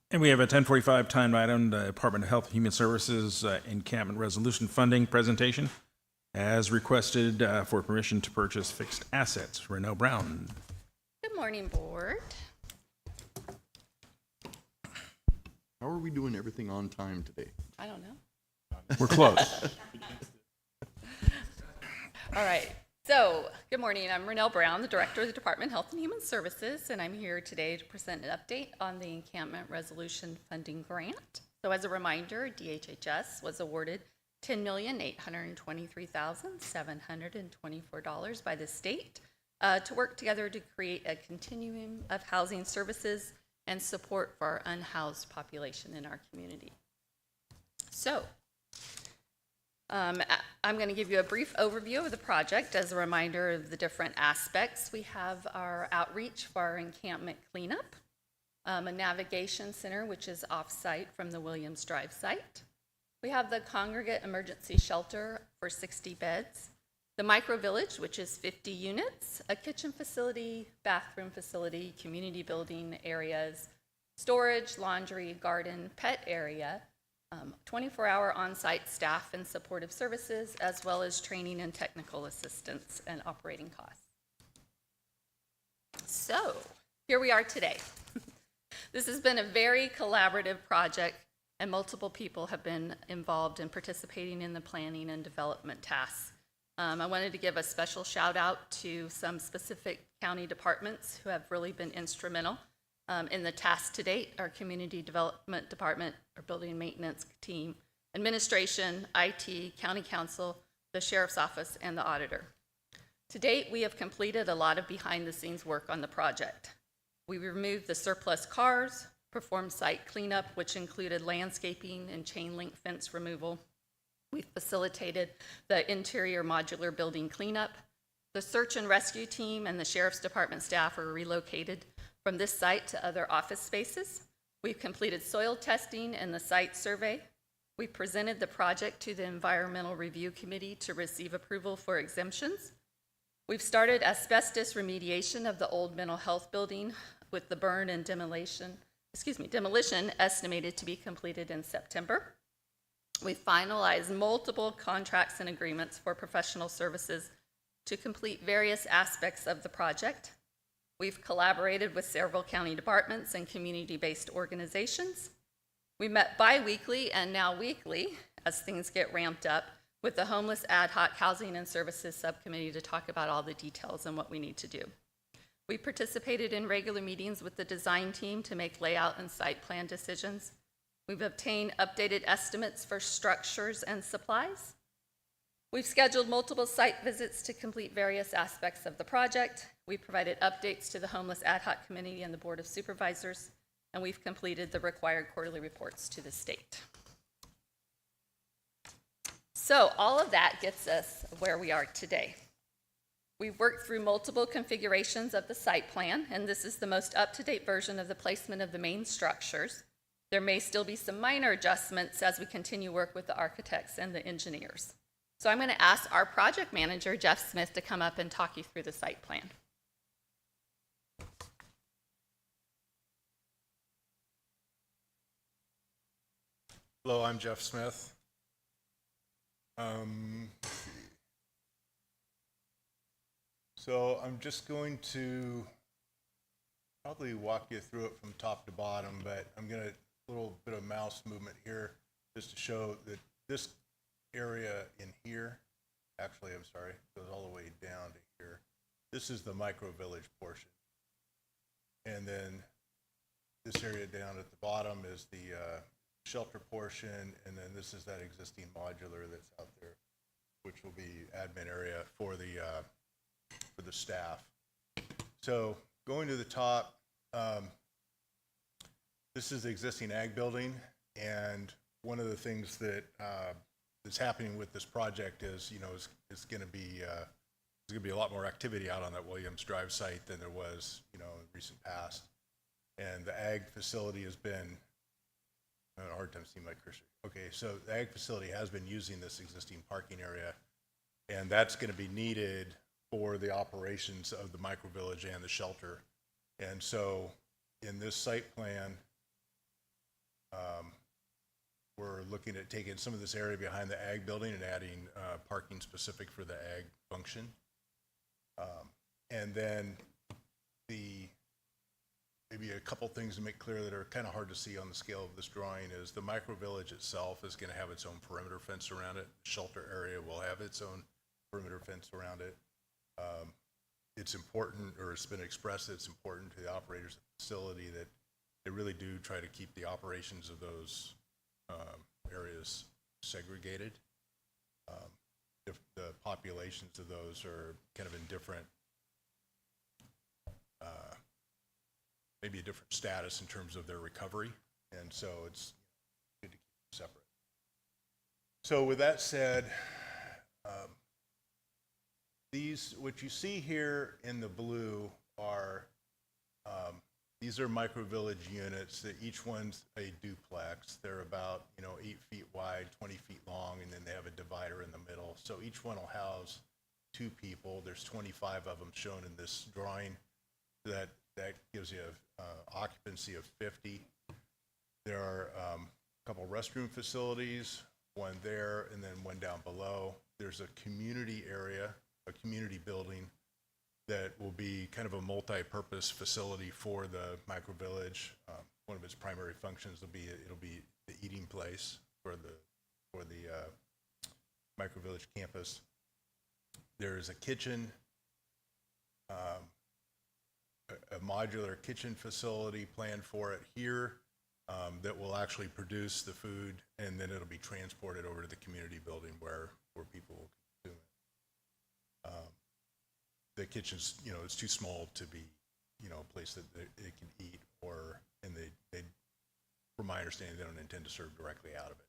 And we have a 1045 timed item, the Department of Health and Human Services encampment resolution funding presentation, as requested for permission to purchase fixed assets. Renaud Brown. Good morning, board. How are we doing everything on time today? I don't know. We're close. All right. So, good morning. I'm Renelle Brown, the Director of the Department of Health and Human Services, and I'm here today to present an update on the Encampment Resolution Funding Grant. So, as a reminder, DHHS was awarded $10,823,724 by the state to work together to create a continuum of housing services and support for our unhoused population in our community. So, I'm going to give you a brief overview of the project as a reminder of the different aspects. We have our outreach for our encampment cleanup, a navigation center, which is off-site from the Williams Drive site. We have the congregate emergency shelter for 60 beds, the micro village, which is 50 units, a kitchen facility, bathroom facility, community building areas, storage, laundry, garden, pet area, 24-hour on-site staff and supportive services, as well as training and technical assistance and operating costs. So, here we are today. This has been a very collaborative project, and multiple people have been involved in participating in the planning and development tasks. I wanted to give a special shout out to some specific county departments who have really been instrumental in the task to date: our community development department, our building and maintenance team, administration, IT, county council, the sheriff's office, and the auditor. To date, we have completed a lot of behind-the-scenes work on the project. We removed the surplus cars, performed site cleanup, which included landscaping and chain link fence removal. We facilitated the interior modular building cleanup. The search and rescue team and the sheriff's department staff are relocated from this site to other office spaces. We've completed soil testing and the site survey. We presented the project to the Environmental Review Committee to receive approval for exemptions. We've started asbestos remediation of the old mental health building with the burn and demolition estimated to be completed in September. We finalized multiple contracts and agreements for professional services to complete various aspects of the project. We've collaborated with several county departments and community-based organizations. We met bi-weekly and now weekly, as things get ramped up, with the Homeless Ad Hoc Housing and Services Subcommittee to talk about all the details and what we need to do. We participated in regular meetings with the design team to make layout and site plan decisions. We've obtained updated estimates for structures and supplies. We've scheduled multiple site visits to complete various aspects of the project. We provided updates to the Homeless Ad Hoc Committee and the Board of Supervisors, and we've completed the required quarterly reports to the state. So all of that gets us where we are today. We've worked through multiple configurations of the site plan, and this is the most up-to-date version of the placement of the main structures. There may still be some minor adjustments as we continue work with the architects and the engineers. So I'm going to ask our project manager, Jeff Smith, to come up and talk you through the site plan. Hello, I'm Jeff Smith. So I'm just going to probably walk you through it from top to bottom, but I'm going to a little bit of mouse movement here just to show that this area in here, actually, I'm sorry, goes all the way down to here. This is the micro village portion. And then this area down at the bottom is the shelter portion, and then this is that existing modular that's out there, which will be admin area for the staff. So going to the top, this is the existing ag building, and one of the things that that's happening with this project is, it's going to be there's going to be a lot more activity out on that Williams Drive site than there was, in recent past. And the ag facility has been, I have a hard time seeing my cursor. Okay, so the ag facility has been using this existing parking area, and that's going to be needed for the operations of the microvillage and the shelter. And so in this site plan, we're looking at taking some of this area behind the ag building and adding parking specific for the ag function. And then maybe a couple things to make clear that are kind of hard to see on the scale of this drawing is the microvillage itself is going to have its own perimeter fence around it. The shelter area will have its own perimeter fence around it. It's important, or it's been expressed that it's important to the operators of the facility that they really do try to keep the operations of those areas segregated. If the populations of those are kind of in different, maybe a different status in terms of their recovery, and so it's good to keep them separate. So with that said, what you see here in the blue are these are microvillage units that each one's a duplex. They're about 8 feet wide, 20 feet long, and then they have a divider in the middle. So each one will house 2 people. There's 25 of them shown in this drawing. That gives you an occupancy of 50. There are a couple restroom facilities, one there and then one down below. There's a community area, a community building that will be kind of a multi-purpose facility for the microvillage. One of its primary functions will be it'll be the eating place for the microvillage campus. There is a kitchen, a modular kitchen facility planned for it here that will actually produce the food, and then it'll be transported over to the community building where people will consume it. The kitchen's, it's too small to be, a place that it can eat, and they, from my understanding, they don't intend to serve directly out of it.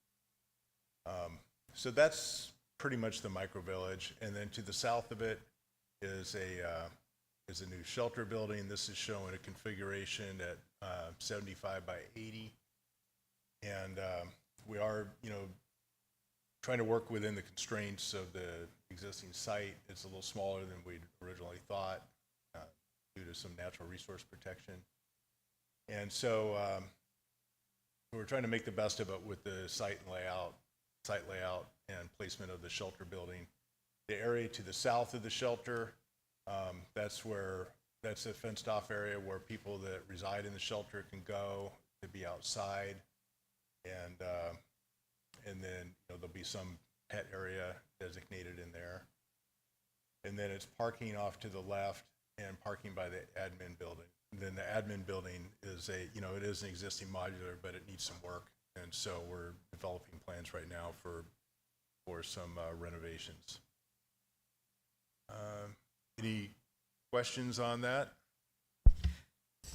So that's pretty much the microvillage, and then to the south of it is a new shelter building. This is showing a configuration at 75 by 80, and we are, trying to work within the constraints of the existing site. It's a little smaller than we'd originally thought due to some natural resource protection. And so we're trying to make the best of it with the site layout and placement of the shelter building. The area to the south of the shelter, that's a fenced off area where people that reside in the shelter can go to be outside. And then there'll be some pet area designated in there. And then it's parking off to the left and parking by the admin building. And then the admin building is it is an existing modular, but it needs some work. And so we're developing plans right now for some renovations. Any questions on that?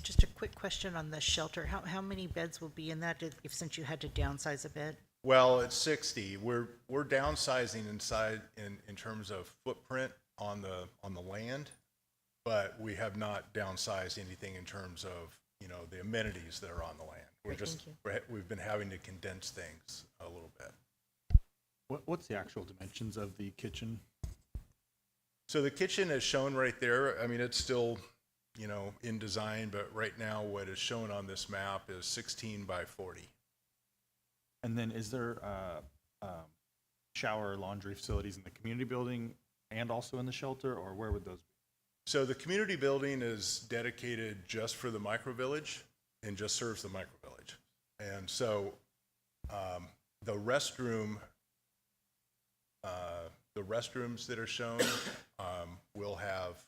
Just a quick question on the shelter. How many beds will be in that since you had to downsize a bit? Well, it's 60. We're downsizing inside in terms of footprint on the land, but we have not downsized anything in terms of the amenities that are on the land. We've been having to condense things a little bit. What's the actual dimensions of the kitchen? So the kitchen is shown right there. I mean, it's still in design, but right now what is shown on this map is 16 by 40. And then is there shower, laundry facilities in the community building and also in the shelter, or where would those be? So the community building is dedicated just for the microvillage and just serves the microvillage. And so the restrooms that are shown will have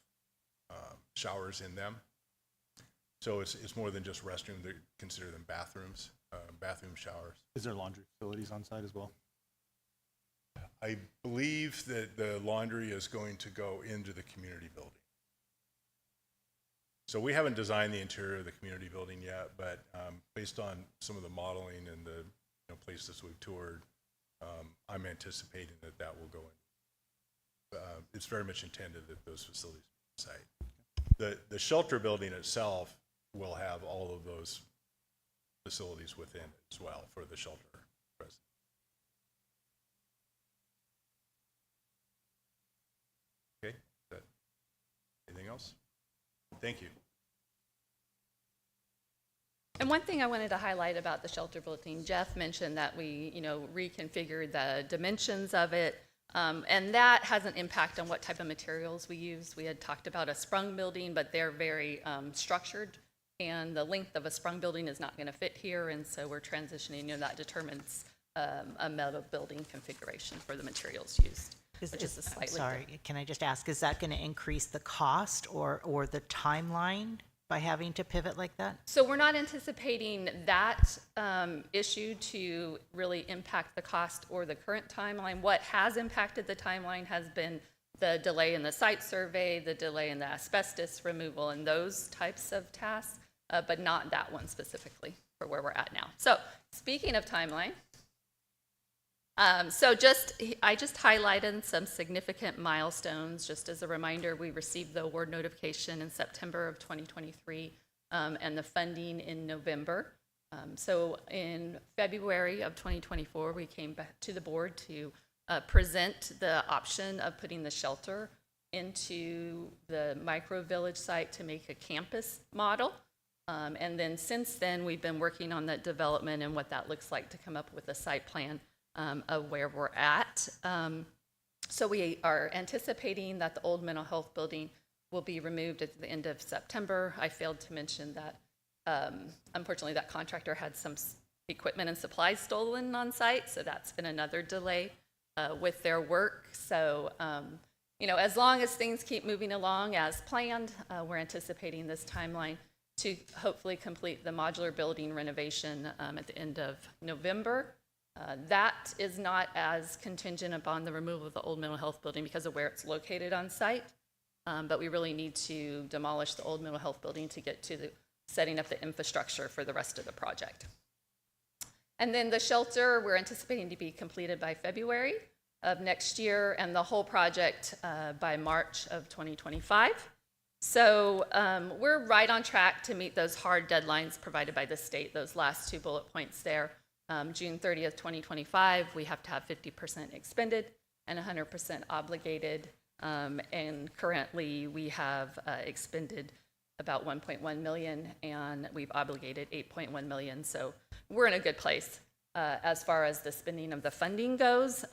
showers in them. So it's more than just restroom. They consider them bathrooms, bathroom showers. Is there laundry facilities on site as well? I believe that the laundry is going to go into the community building. So we haven't designed the interior of the community building yet, but based on some of the modeling and the places we've toured, I'm anticipating that will go in. It's very much intended that those facilities be on site. The shelter building itself will have all of those facilities within it as well for the shelter residents. Okay, anything else? Thank you. And one thing I wanted to highlight about the shelter building, Jeff mentioned that we, reconfigured the dimensions of it, and that has an impact on what type of materials we use. We had talked about a sprung building, but they're very structured, and the length of a sprung building is not going to fit here, and so we're transitioning, that determines a metal building configuration for the materials used. Which is a slightly Sorry, can I just ask, is that going to increase the cost or the timeline by having to pivot like that? So we're not anticipating that issue to really impact the cost or the current timeline. What has impacted the timeline has been the delay in the site survey, the delay in the asbestos removal, and those types of tasks, but not that one specifically for where we're at now. So speaking of timeline, I just highlighted some significant milestones. Just as a reminder, we received the award notification in September of 2023 and the funding in November. So in February of 2024, we came back to the board to present the option of putting the shelter into the micro-village site to make a campus model. And then since then, we've been working on that development and what that looks like to come up with a site plan of where we're at. So we are anticipating that the old mental health building will be removed at the end of September. I failed to mention that unfortunately that contractor had some equipment and supplies stolen on site, so that's been another delay with their work. So as long as things keep moving along as planned, we're anticipating this timeline to hopefully complete the modular building renovation at the end of November. That is not as contingent upon the removal of the old mental health building because of where it's located on site, but we really need to demolish the old mental health building to get to the setting up the infrastructure for the rest of the project. And then the shelter, we're anticipating to be completed by February of next year, and the whole project by March of 2025. So we're right on track to meet those hard deadlines provided by the state, those last two bullet points there. June 30th, 2025, we have to have 50% expended and 100% obligated. And currently, we have expended about 1.1 million, and we've obligated 8.1 million. So we're in a good place. As far as the spending of the funding goes,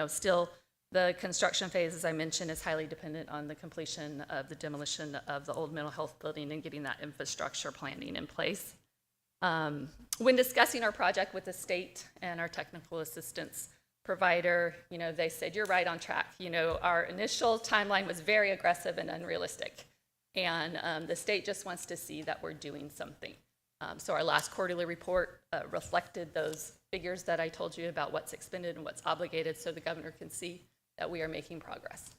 still the construction phase, as I mentioned, is highly dependent on the completion of the demolition of the old mental health building and getting that infrastructure planning in place. When discussing our project with the state and our technical assistance provider, they said, you're right on track. Our initial timeline was very aggressive and unrealistic. And the state just wants to see that we're doing something. So our last quarterly report reflected those figures that I told you about what's expended and what's obligated, so the governor can see that we are making progress.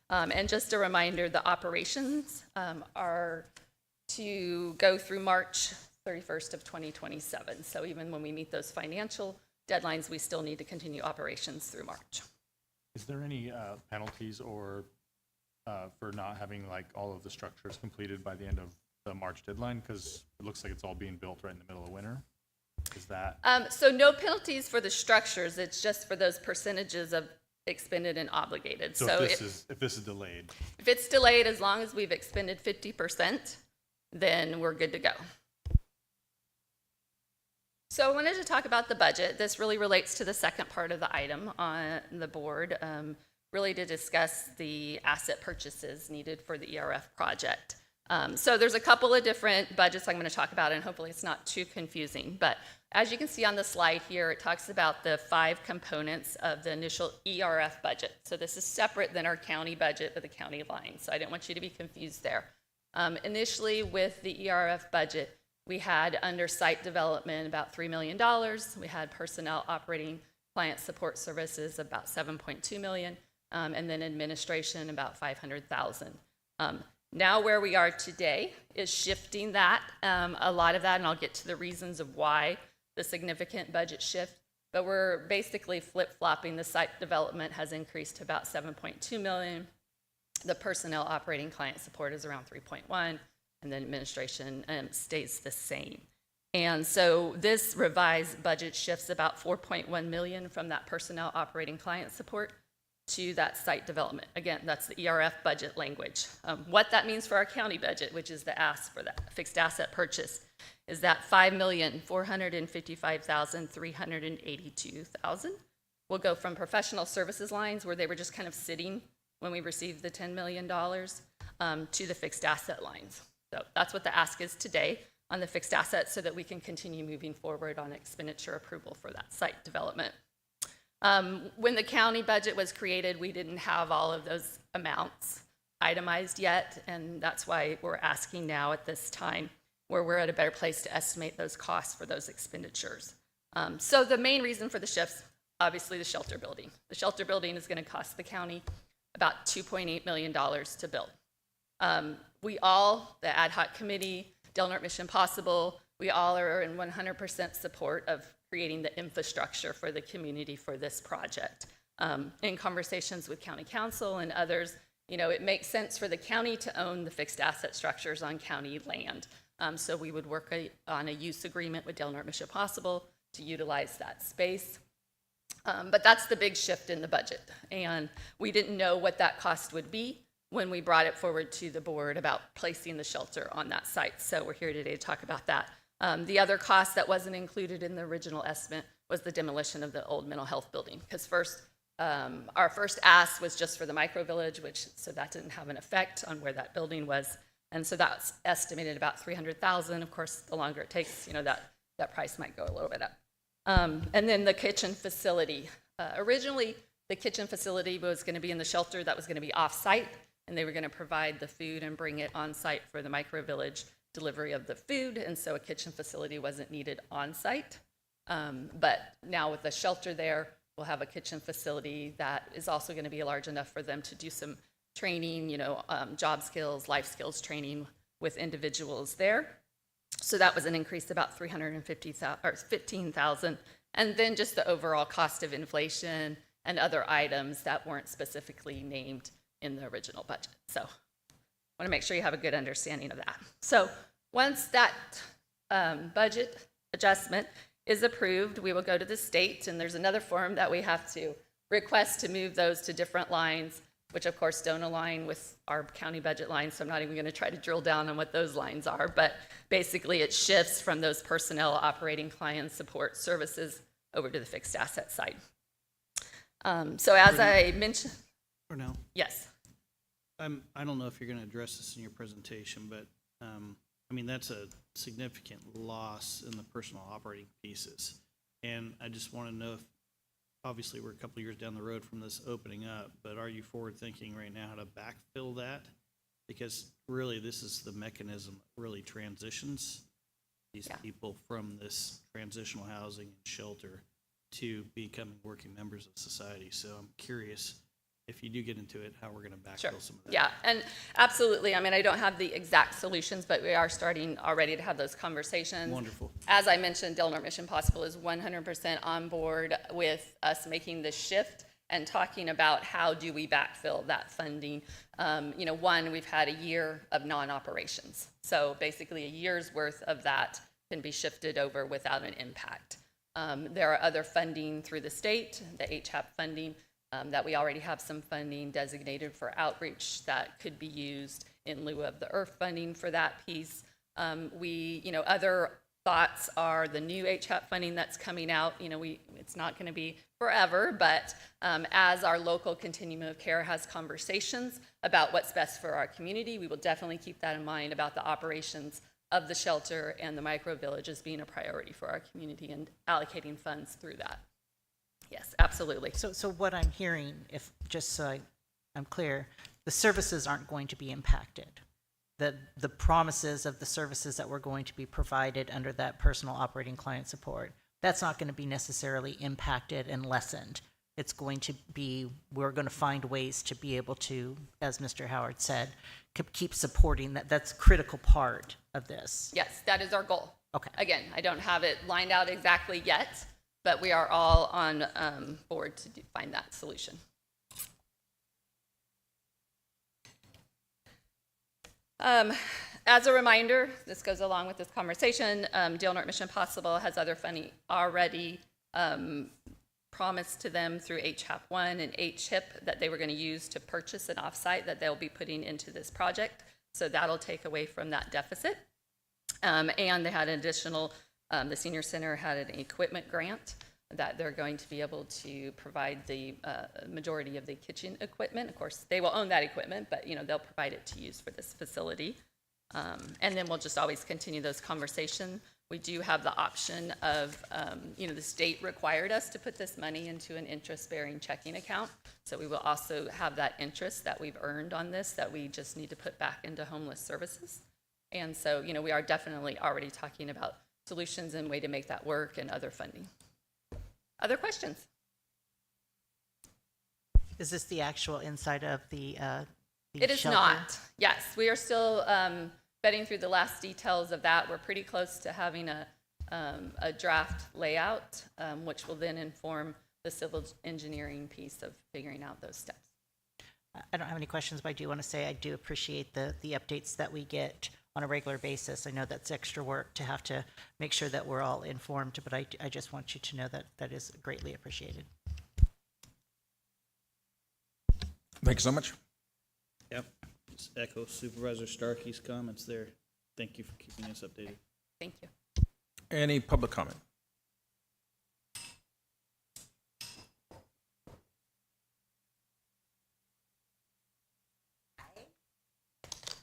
And just a reminder, the operations are to go through March 31st of 2027. So even when we meet those financial deadlines, we still need to continue operations through March. Is there any penalties or for not having like all of the structures completed by the end of the March deadline? Because it looks like it's all being built right in the middle of winter. Is that? So no penalties for the structures. It's just for those percentages of expended and obligated. So if this is delayed? If it's delayed, as long as we've expended 50%, then we're good to go. So I wanted to talk about the budget. This really relates to the second part of the item on the board, really to discuss the asset purchases needed for the ERF project. So there's a couple of different budgets I'm going to talk about, and hopefully it's not too confusing. But as you can see on the slide here, it talks about the 5 components of the initial ERF budget. So this is separate than our county budget with the county line. So I didn't want you to be confused there. Initially, with the ERF budget, we had under site development about $3 million. We had personnel operating client support services about $7.2 million, and then administration about $500,000. Now where we are today is shifting that, a lot of that, and I'll get to the reasons of why the significant budget shift, but we're basically flip-flopping. The site development has increased to about $7.2 million. The personnel operating client support is around 3.1, and then administration stays the same. And so this revised budget shifts about $4.1 million from that personnel operating client support to that site development. Again, that's the ERF budget language. What that means for our county budget, which is the ask for that fixed asset purchase, is that $5,455,382,000 will go from professional services lines, where they were just kind of sitting when we received the $10 million, to the fixed asset lines. So that's what the ask is today on the fixed assets, so that we can continue moving forward on expenditure approval for that site development. When the county budget was created, we didn't have all of those amounts itemized yet, and that's why we're asking now at this time, where we're at a better place to estimate those costs for those expenditures. So the main reason for the shifts, obviously the shelter building. The shelter building is going to cost the county about $2.8 million to build. We all, the ad hoc committee, Del Norte Mission Possible, we all are in 100% support of creating the infrastructure for the community for this project. In conversations with county council and others, it makes sense for the county to own the fixed asset structures on county land. So we would work on a use agreement with Del Norte Mission Possible to utilize that space. But that's the big shift in the budget. And we didn't know what that cost would be when we brought it forward to the board about placing the shelter on that site. So we're here today to talk about that. The other cost that wasn't included in the original estimate was the demolition of the old mental health building. Because our first ask was just for the microvillage, so that didn't have an effect on where that building was. And so that's estimated about $300,000. Of course, the longer it takes, that price might go a little bit up. And then the kitchen facility. Originally, the kitchen facility was going to be in the shelter that was going to be off-site, and they were going to provide the food and bring it on-site for the microvillage delivery of the food, and so a kitchen facility wasn't needed on-site. But now with the shelter there, we'll have a kitchen facility that is also going to be large enough for them to do some training, job skills, life skills training with individuals there. So that was an increase about $15,000. And then just the overall cost of inflation and other items that weren't specifically named in the original budget. So I want to make sure you have a good understanding of that. So once that budget adjustment is approved, we will go to the state, and there's another form that we have to request to move those to different lines, which of course don't align with our county budget lines, so I'm not even going to try to drill down on what those lines are, but basically it shifts from those personnel, operating, client support services over to the fixed asset side. So as I mentioned, Or no? yes. I don't know if you're going to address this in your presentation, but I mean, that's a significant loss in the personal operating pieces. And I just want to know if, obviously, we're a couple of years down the road from this opening up, but are you forward thinking right now how to backfill that? Because really, this is the mechanism that really transitions these people from this transitional housing and shelter to becoming working members of society. So I'm curious, if you do get into it, how we're going to backfill some of that. Yeah, and absolutely. I mean, I don't have the exact solutions, but we are starting already to have those conversations. Wonderful. As I mentioned, Del Norte Mission Possible is 100% on board with us making this shift and talking about how do we backfill that funding. You know, one, we've had a year of non-operations. So basically a year's worth of that can be shifted over without an impact. There are other funding through the state, the HAP funding, that we already have some funding designated for outreach that could be used in lieu of the IRF funding for that piece. Other thoughts are the new HAP funding that's coming out. You know, it's not going to be forever, but as our local continuum of care has conversations about what's best for our community, we will definitely keep that in mind about the operations of the shelter and the micro villages being a priority for our community and allocating funds through that. Yes, absolutely. So what I'm hearing, if just so I'm clear, the services aren't going to be impacted. The promises of the services that were going to be provided under that personal operating client support, that's not going to be necessarily impacted and lessened. It's going to be, we're going to find ways to be able to, as Mr. Howard said, keep supporting that. That's a critical part of this. Yes, that is our goal. Okay. Again, I don't have it lined out exactly yet, but we are all on board to find that solution. As a reminder, this goes along with this conversation, Del Norte Mission Possible has other funding already promised to them through HAP1 and HIP that they were going to use to purchase an offsite that they'll be putting into this project. So that'll take away from that deficit. And they had an additional, the senior center had an equipment grant that they're going to be able to provide the majority of the kitchen equipment. Of course, they will own that equipment, but they'll provide it to use for this facility. And then we'll just always continue those conversations. We do have the option of, the state required us to put this money into an interest-bearing checking account. So we will also have that interest that we've earned on this that we just need to put back into homeless services. And so, we are definitely already talking about solutions and way to make that work and other funding. Other questions? Is this the actual inside of the It is shelter? not. Yes, we are still vetting through the last details of that. We're pretty close to having a draft layout, which will then inform the civil engineering piece of figuring out those steps. I don't have any questions, but I do want to say I do appreciate the updates that we get on a regular basis. I know that's extra work to have to make sure that we're all informed, but I just want you to know that that is greatly appreciated. Thank you so much. Yep. Just echo Supervisor Starkey's comments there. Thank you for keeping us updated. Thank you. Any public comment?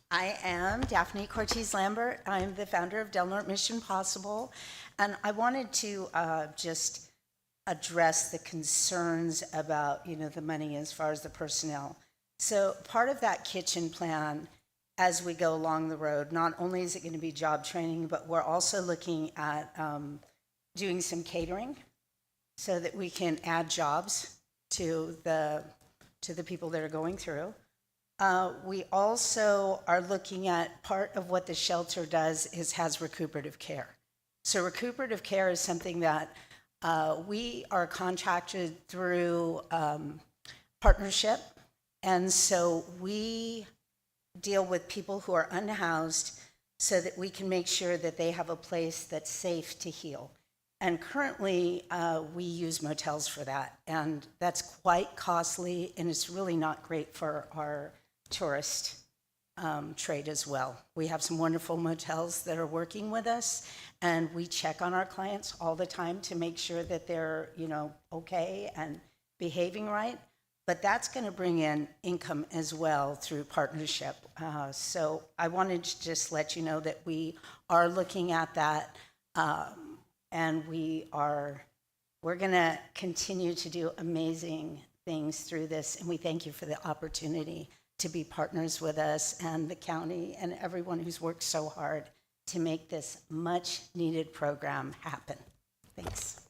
I am Daphne Cortez Lambert. I'm the founder of Del Norte Mission Possible, and I wanted to just address the concerns about the money as far as the personnel. So part of that kitchen plan, as we go along the road, not only is it going to be job training, but we're also looking at doing some catering so that we can add jobs to the people that are going through. We also are looking at part of what the shelter does has recuperative care. So recuperative care is something that we are contracted through partnership. And so we deal with people who are unhoused so that we can make sure that they have a place that's safe to heal. And currently, we use motels for that, and that's quite costly, and it's really not great for our tourist trade as well. We have some wonderful motels that are working with us, and we check on our clients all the time to make sure that they're, okay and behaving right. But that's going to bring in income as well through partnership. So I wanted to just let you know that we are looking at that, and we're going to continue to do amazing things through this. And we thank you for the opportunity to be partners with us and the county and everyone who's worked so hard to make this much needed program happen. Thanks.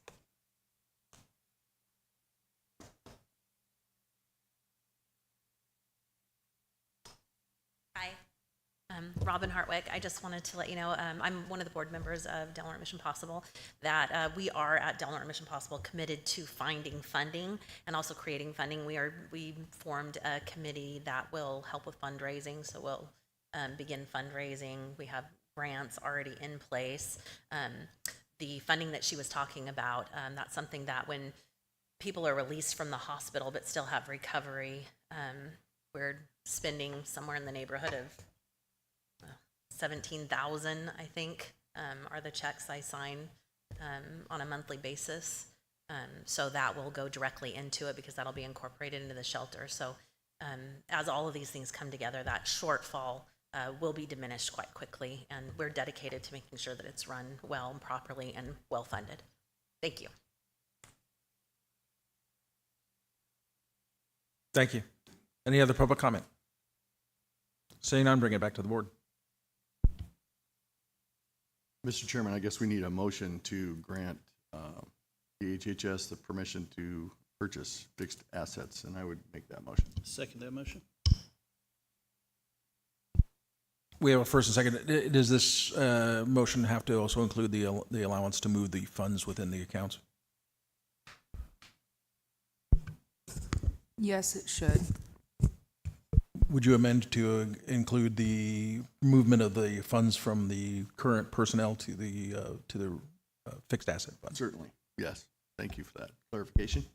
Hi, Robin Hartwick. I just wanted to let you know, I'm one of the board members of Del Norte Mission Possible, that we are at Del Norte Mission Possible committed to finding funding and also creating funding. We formed a committee that will help with fundraising, so we'll begin fundraising. We have grants already in place. The funding that she was talking about, that's something that when people are released from the hospital but still have recovery, we're spending somewhere in the neighborhood of 17,000, I think, are the checks I sign on a monthly basis. So that will go directly into it because that'll be incorporated into the shelter. So as all of these things come together, that shortfall will be diminished quite quickly, and we're dedicated to making sure that it's run well and properly and well funded. Thank you. Thank you. Any other public comment? Seeing none, bring it back to the board. Mr. Chairman, I guess we need a motion to grant the HHS the permission to purchase fixed assets, and I would make that motion. Second that motion. We have a first and second. Does this motion have to also include the allowance to move the funds within the accounts? Yes, it should. Would you amend to include the movement of the funds from the current personnel to the fixed asset fund? Certainly, yes. Thank you for that clarification.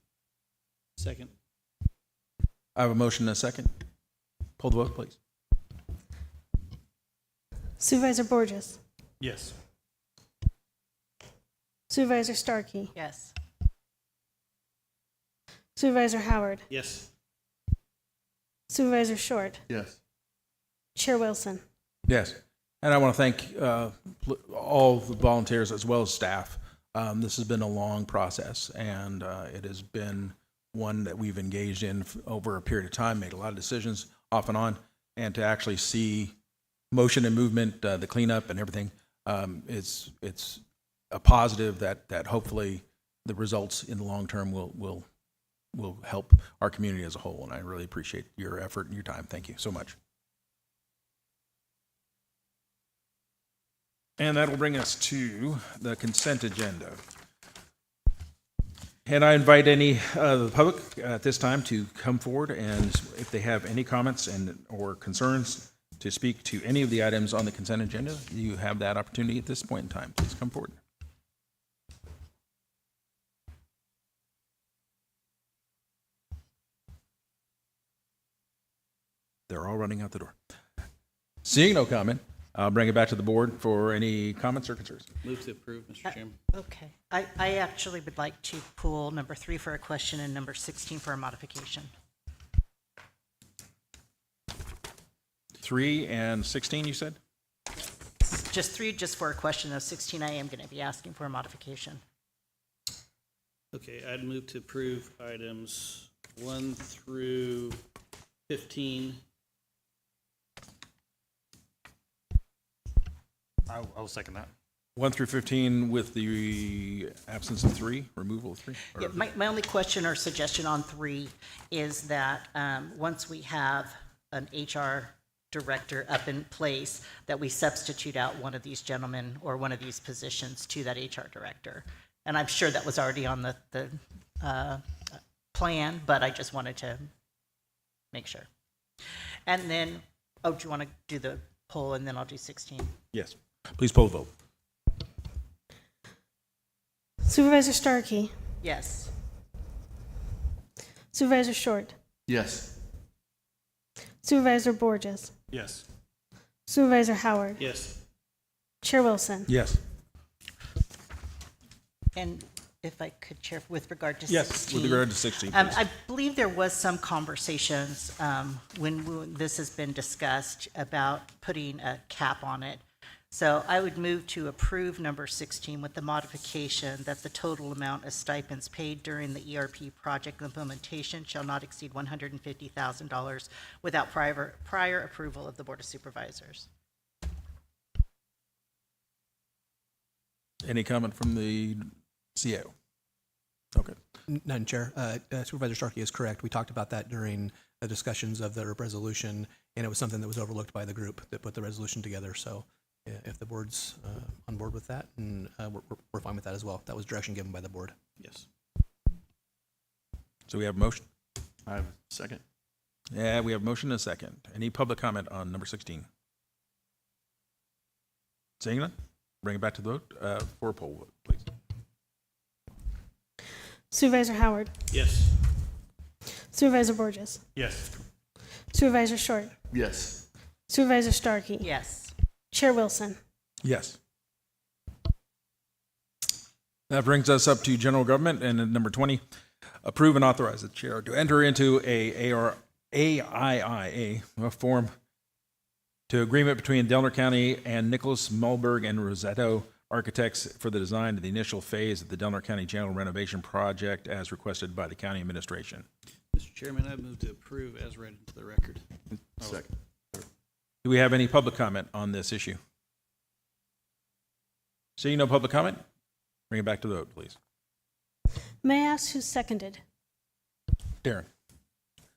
Second. I have a motion and a second. Pull the vote, please. Supervisor Borges. Yes. Supervisor Starkey. Yes. Supervisor Howard. Yes. Supervisor Short. Yes. Chair Wilson. Yes. And I want to thank all the volunteers as well as staff. This has been a long process, and it has been one that we've engaged in over a period of time, made a lot of decisions off and on, and to actually see motion and movement, the cleanup and everything, it's a positive that hopefully the results in the long term will help our community as a whole. And I really appreciate your effort and your time. Thank you so much. And that will bring us to the consent agenda. And I invite any of the public at this time to come forward, and if they have any comments or concerns to speak to any of the items on the consent agenda, you have that opportunity at this point in time. Please come forward. They're all running out the door. Seeing no comment, I'll bring it back to the board for any comments or concerns. Move to approve, Mr. Chairman. Okay. I actually would like to pull number 3 for a question and number 16 for a modification. 3 and 16, you said? Just 3 just for a question, though 16 I am going to be asking for a modification. Okay, I'd move to approve items 1 through 15. I will second that. 1 through 15 with the absence of 3, removal of 3? Yeah, my only question or suggestion on 3 is that once we have an HR director up in place, that we substitute out one of these gentlemen or one of these positions to that HR director. And I'm sure that was already on the plan, but I just wanted to make sure. And then, do you want to do the poll, and then I'll do 16. Yes. Please poll the vote. Supervisor Starkey, Yes. Supervisor Short, Yes. Supervisor Borges, Yes. Supervisor Howard, Yes. Chair Wilson. Yes. And if I could, Chair, with regard to Yes, 16. with regard to 16, Um, please. I believe there was some conversations when this has been discussed about putting a cap on it. So I would move to approve number 16 with the modification that the total amount of stipends paid during the ERP project implementation shall not exceed $150,000 without prior approval of the Board of Supervisors. Any comment from the CAO? Okay. None, Chair. Supervisor Starkey is correct. We talked about that during the discussions of the resolution, and it was something that was overlooked by the group that put the resolution together. So if the board's on board with that, and we're fine with that as well. That was direction given by the board. Yes. So we have a motion? I have a second. Yeah, we have a motion and a second. Any public comment on number 16? Seeing none, bring it back to the vote for a poll vote, please. Supervisor Howard, Yes. Supervisor Borges, Yes. Supervisor Short, Yes. Supervisor Starkey, Yes. Chair Wilson. Yes. That brings us up to general government, and number 20, approve and authorize the chair to enter into AIIA form to agreement between Delaware County and Nicholas Mulberg and Rosetto Architects for the design of the initial phase of the Delaware County Jail renovation project as requested by the county administration. Mr. Chairman, I move to approve as read into the record. Second. Do we have any public comment on this issue? Seeing no public comment, bring it back to the vote, please. May I ask who seconded? Darren.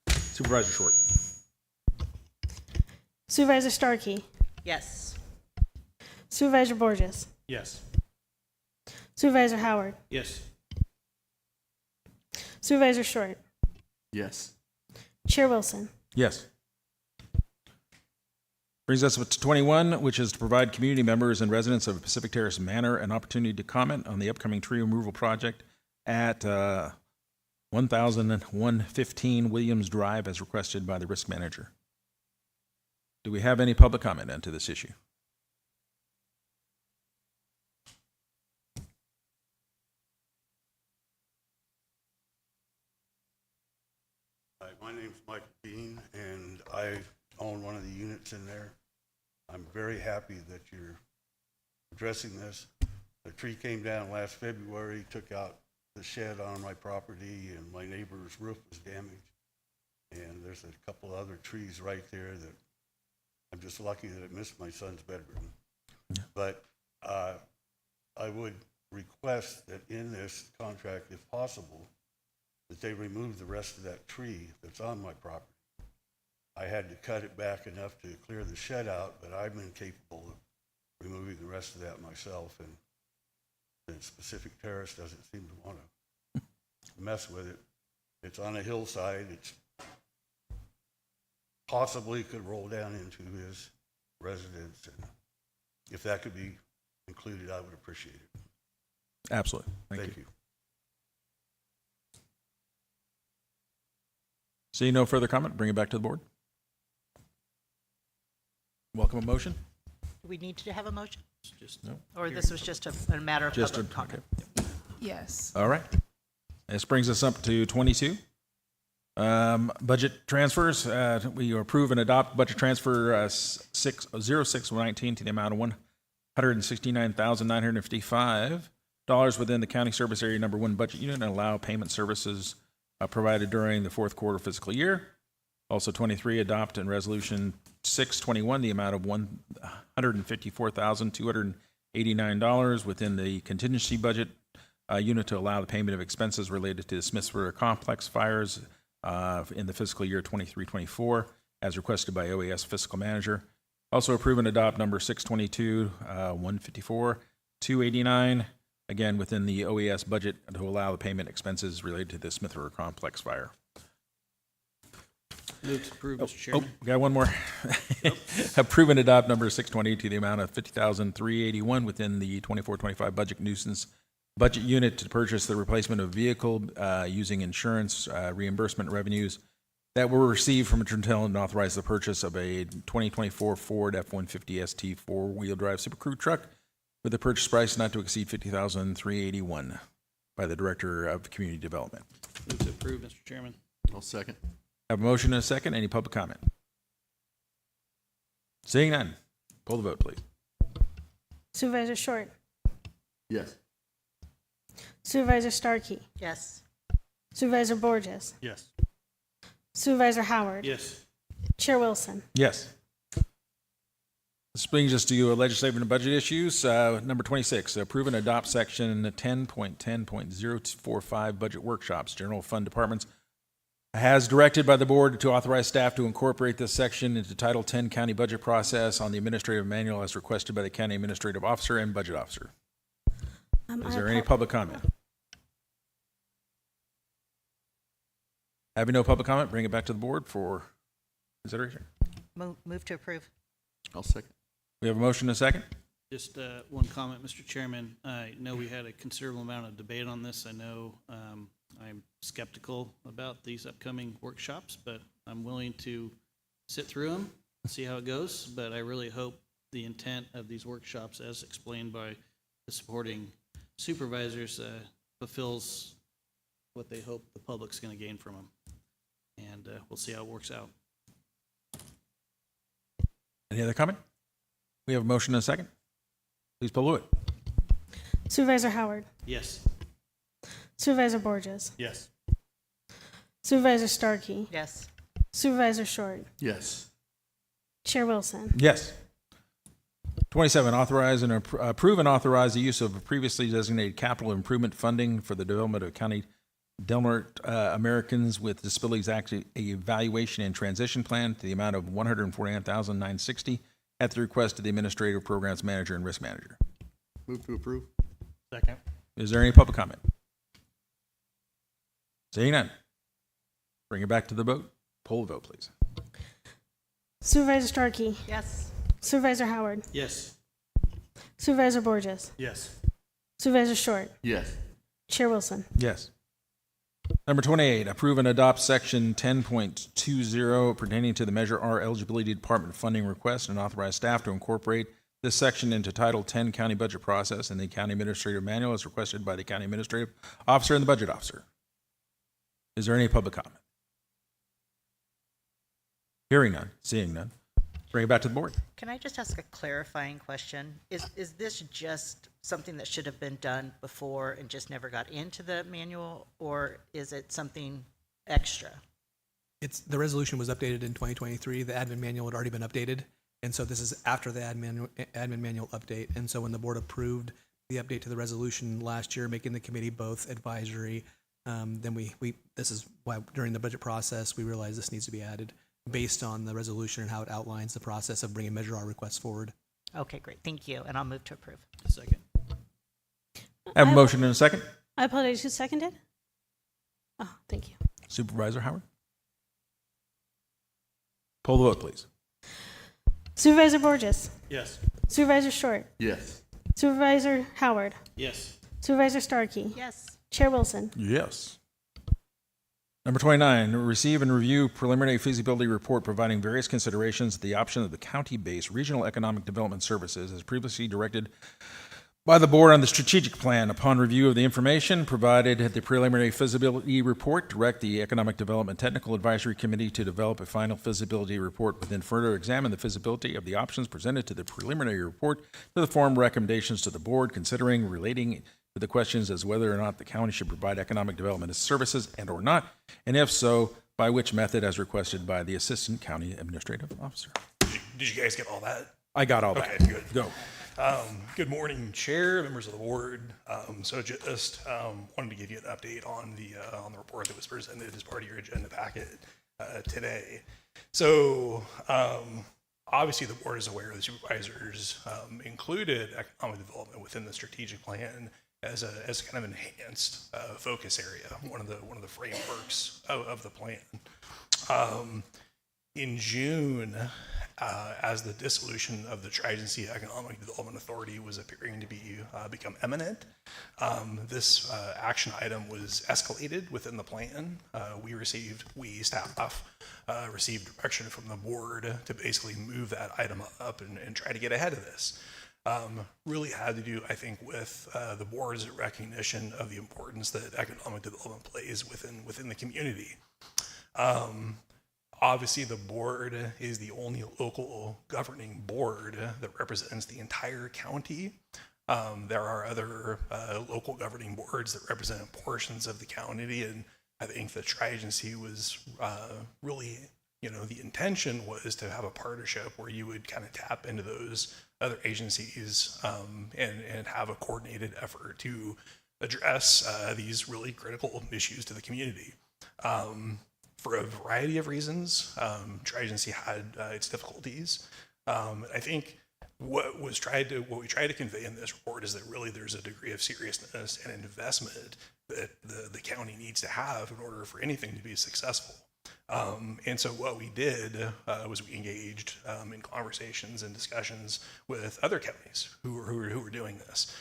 Supervisor Short. Supervisor Starkey, Yes. Supervisor Borges, Yes. Supervisor Howard, Yes. Supervisor Short, Yes. Chair Wilson. Yes. Brings us up to 21, which is to provide community members and residents of Pacific Terrace Manor an opportunity to comment on the upcoming tree removal project at 1115 Williams Drive as requested by the risk manager. Do we have any public comment onto this issue? Hi, my name's Mike Bean, and I own one of the units in there. I'm very happy that you're addressing this. The tree came down last February, took out the shed on my property, and my neighbor's roof was damaged. And there's a couple other trees right there that I'm just lucky that it missed my son's bedroom. But I would request that in this contract, if possible, that they remove the rest of that tree that's on my property. I had to cut it back enough to clear the shed out, but I'm incapable of removing the rest of that myself, and Pacific Terrace doesn't seem to want to mess with it. It's on a hillside. It's possibly could roll down into his residence, and if that could be included, I would appreciate it. Absolutely. Thank you. Seeing no further comment, bring it back to the board. Welcome a motion? Do we need to have a motion? Just no. Or this was just a matter of public comment? Yes. All right. This brings us up to 22. Budget transfers. We approve and adopt budget transfer 0619 to the amount of $169,955 within the county service area number 1 budget unit and allow payment services provided during the fourth quarter fiscal year. Also 23, adopt and resolution 621, the amount of $154,289 within the contingency budget unit to allow the payment of expenses related to the Smiths River Complex fires in the fiscal year 23-24, as requested by OAS fiscal manager. Also approve and adopt number 622, 154, 289, again within the OAS budget to allow the payment expenses related to the Smith River Complex fire. Move to approve, Mr. Chairman. We got one more. Approve and adopt number 620 to the amount of $50,381 within the 24-25 budget nuisance budget unit to purchase the replacement of vehicle using insurance reimbursement revenues that were received from Trentel and authorize the purchase of a 2024 Ford F-150 ST four-wheel drive Super Crew truck with a purchase price not to exceed $50,381 by the Director of Community Development. Move to approve, Mr. Chairman. I'll second. Have a motion and a second. Any public comment? Seeing none, pull the vote, please. Supervisor Short, Yes. Supervisor Starkey, Yes. Supervisor Borges, Yes. Supervisor Howard, Yes. Chair Wilson. Yes. This brings us to legislative and budget issues. Number 26, approve and adopt section 10.10.045 budget workshops. General fund departments has directed by the board to authorize staff to incorporate this section into Title 10 county budget process on the administrative manual as requested by the county administrative officer and budget officer. Is there any public comment? Having no public comment, bring it back to the board for consideration. Move to approve. I'll second. We have a motion and a second. Just one comment, Mr. Chairman. I know we had a considerable amount of debate on this. I know I'm skeptical about these upcoming workshops, but I'm willing to sit through them and see how it goes. But I really hope the intent of these workshops, as explained by the supporting supervisors, fulfills what they hope the public's going to gain from them. And we'll see how it works out. Any other comment? We have a motion and a second. Please poll it. Supervisor Howard, Yes. Supervisor Borges, Yes. Supervisor Starkey, Yes. Supervisor Short, Yes. Chair Wilson. Yes. 27, authorize and approve and authorize the use of previously designated capital improvement funding for the development of County Del Norte Americans with Disabilities Act Evaluation and Transition Plan to the amount of $149,960 at the request of the Administrative Programs Manager and Risk Manager. Move to approve. Second. Is there any public comment? Seeing none. Bring it back to the vote. Poll the vote, please. Supervisor Starkey, Yes. Supervisor Howard, Yes. Supervisor Borges, Yes. Supervisor Short, Yes. Chair Wilson. Yes. Number 28, approve and adopt section 10.20 pertaining to the Measure R eligibility department funding request and authorize staff to incorporate this section into Title 10 county budget process in the county administrative manual as requested by the county administrative officer and the budget officer. Is there any public comment? Hearing none, seeing none. Bring it back to the board. Can I just ask a clarifying question? Is this just something that should have been done before and just never got into the manual, or is it something extra? The resolution was updated in 2023. The admin manual had already been updated. And so this is after the admin manual update. And so when the board approved the update to the resolution last year, making the committee both advisory, then this is why during the budget process, we realized this needs to be added based on the resolution and how it outlines the process of bringing Measure R requests forward. Okay, great. Thank you. And I'll move to approve. Second. I have a motion and a second. I apologize. Who seconded? Oh, thank you. Supervisor Howard. Poll the vote, please. Supervisor Borges, Yes. Supervisor Short, Yes. Supervisor Howard, Yes. Supervisor Starkey, Yes. Chair Wilson. Yes. Number 29, receive and review preliminary feasibility report providing various considerations of the option of the county-based regional economic development services as previously directed by the board on the strategic plan. Upon review of the information provided at the preliminary feasibility report, direct the Economic Development Technical Advisory Committee to develop a final feasibility report, but then further examine the feasibility of the options presented to the preliminary report to the form recommendations to the board, considering relating to the questions as whether or not the county should provide economic development services and or not, and if so, by which method as requested by the Assistant County Administrative Officer. Did you guys get all that? I got all that. Okay, good. Go. Good morning, Chair, members of the board. So just wanted to give you an update on the report that was presented as part of your agenda packet today. So obviously the board is aware the supervisors included economic development within the strategic plan as kind of enhanced focus area, one of the frameworks of the plan. In June, as the dissolution of the Tri-Agency Economic Development Authority was appearing to become imminent, this action item was escalated within the plan. We staff received direction from the board to basically move that item up and try to get ahead of this. Really had to do, I think, with the board's recognition of the importance that economic development plays within the community. Obviously, the board is the only local governing board that represents the entire county. There are other local governing boards that represent portions of the county, and I think the tri-agency was really, the intention was to have a partnership where you would kind of tap into those other agencies and have a coordinated effort to address these really critical issues to the community. For a variety of reasons, tri-agency had its difficulties. I think what we tried to convey in this report is that really there's a degree of seriousness and investment that the county needs to have in order for anything to be successful. And so what we did was we engaged in conversations and discussions with other counties who were doing this.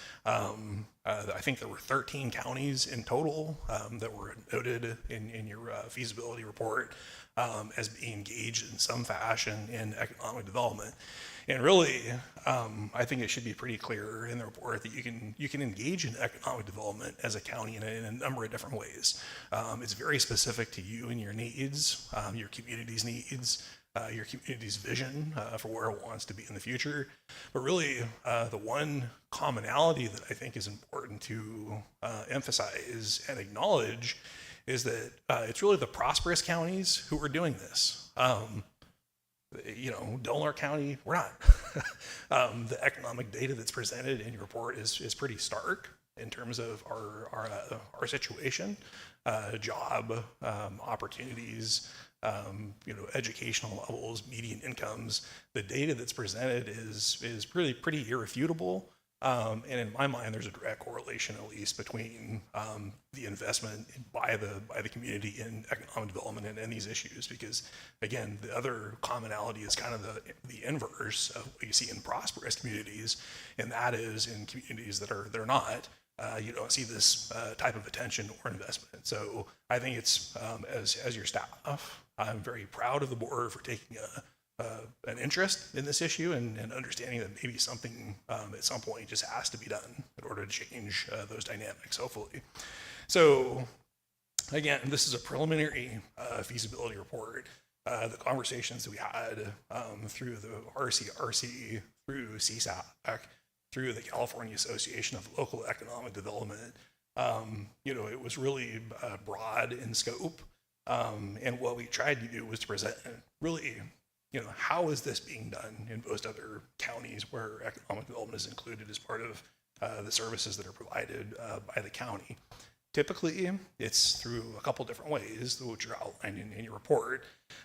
I think there were 13 counties in total that were noted in your feasibility report as being engaged in some fashion in economic development. And really, I think it should be pretty clear in the report that you can engage in economic development as a county in a number of different ways. It's very specific to you and your needs, your community's needs, your community's vision for where it wants to be in the future. But really, the one commonality that I think is important to emphasize and acknowledge is that it's really the prosperous counties who are doing this. Del Norte County, we're not. The economic data that's presented in your report is pretty stark in terms of our situation, job opportunities, educational levels, median incomes. The data that's presented is pretty irrefutable. And in my mind, there's a direct correlation, at least, between the investment by the community in economic development and these issues. Because, again, the other commonality is kind of the inverse of what you see in prosperous communities, and that is in communities that are not. You don't see this type of attention or investment. So I think it's, as your staff, I'm very proud of the board for taking an interest in this issue and understanding that maybe something at some point just has to be done in order to change those dynamics, hopefully. So again, this is a preliminary feasibility report. The conversations that we had through the RCRC, through CSAC, through the California Association of Local Economic Development, it was really broad in scope. And what we tried to do was to present really, how is this being done in most other counties where economic development is included as part of the services that are provided by the county. Typically, it's through a couple different ways, which are outlined in your report.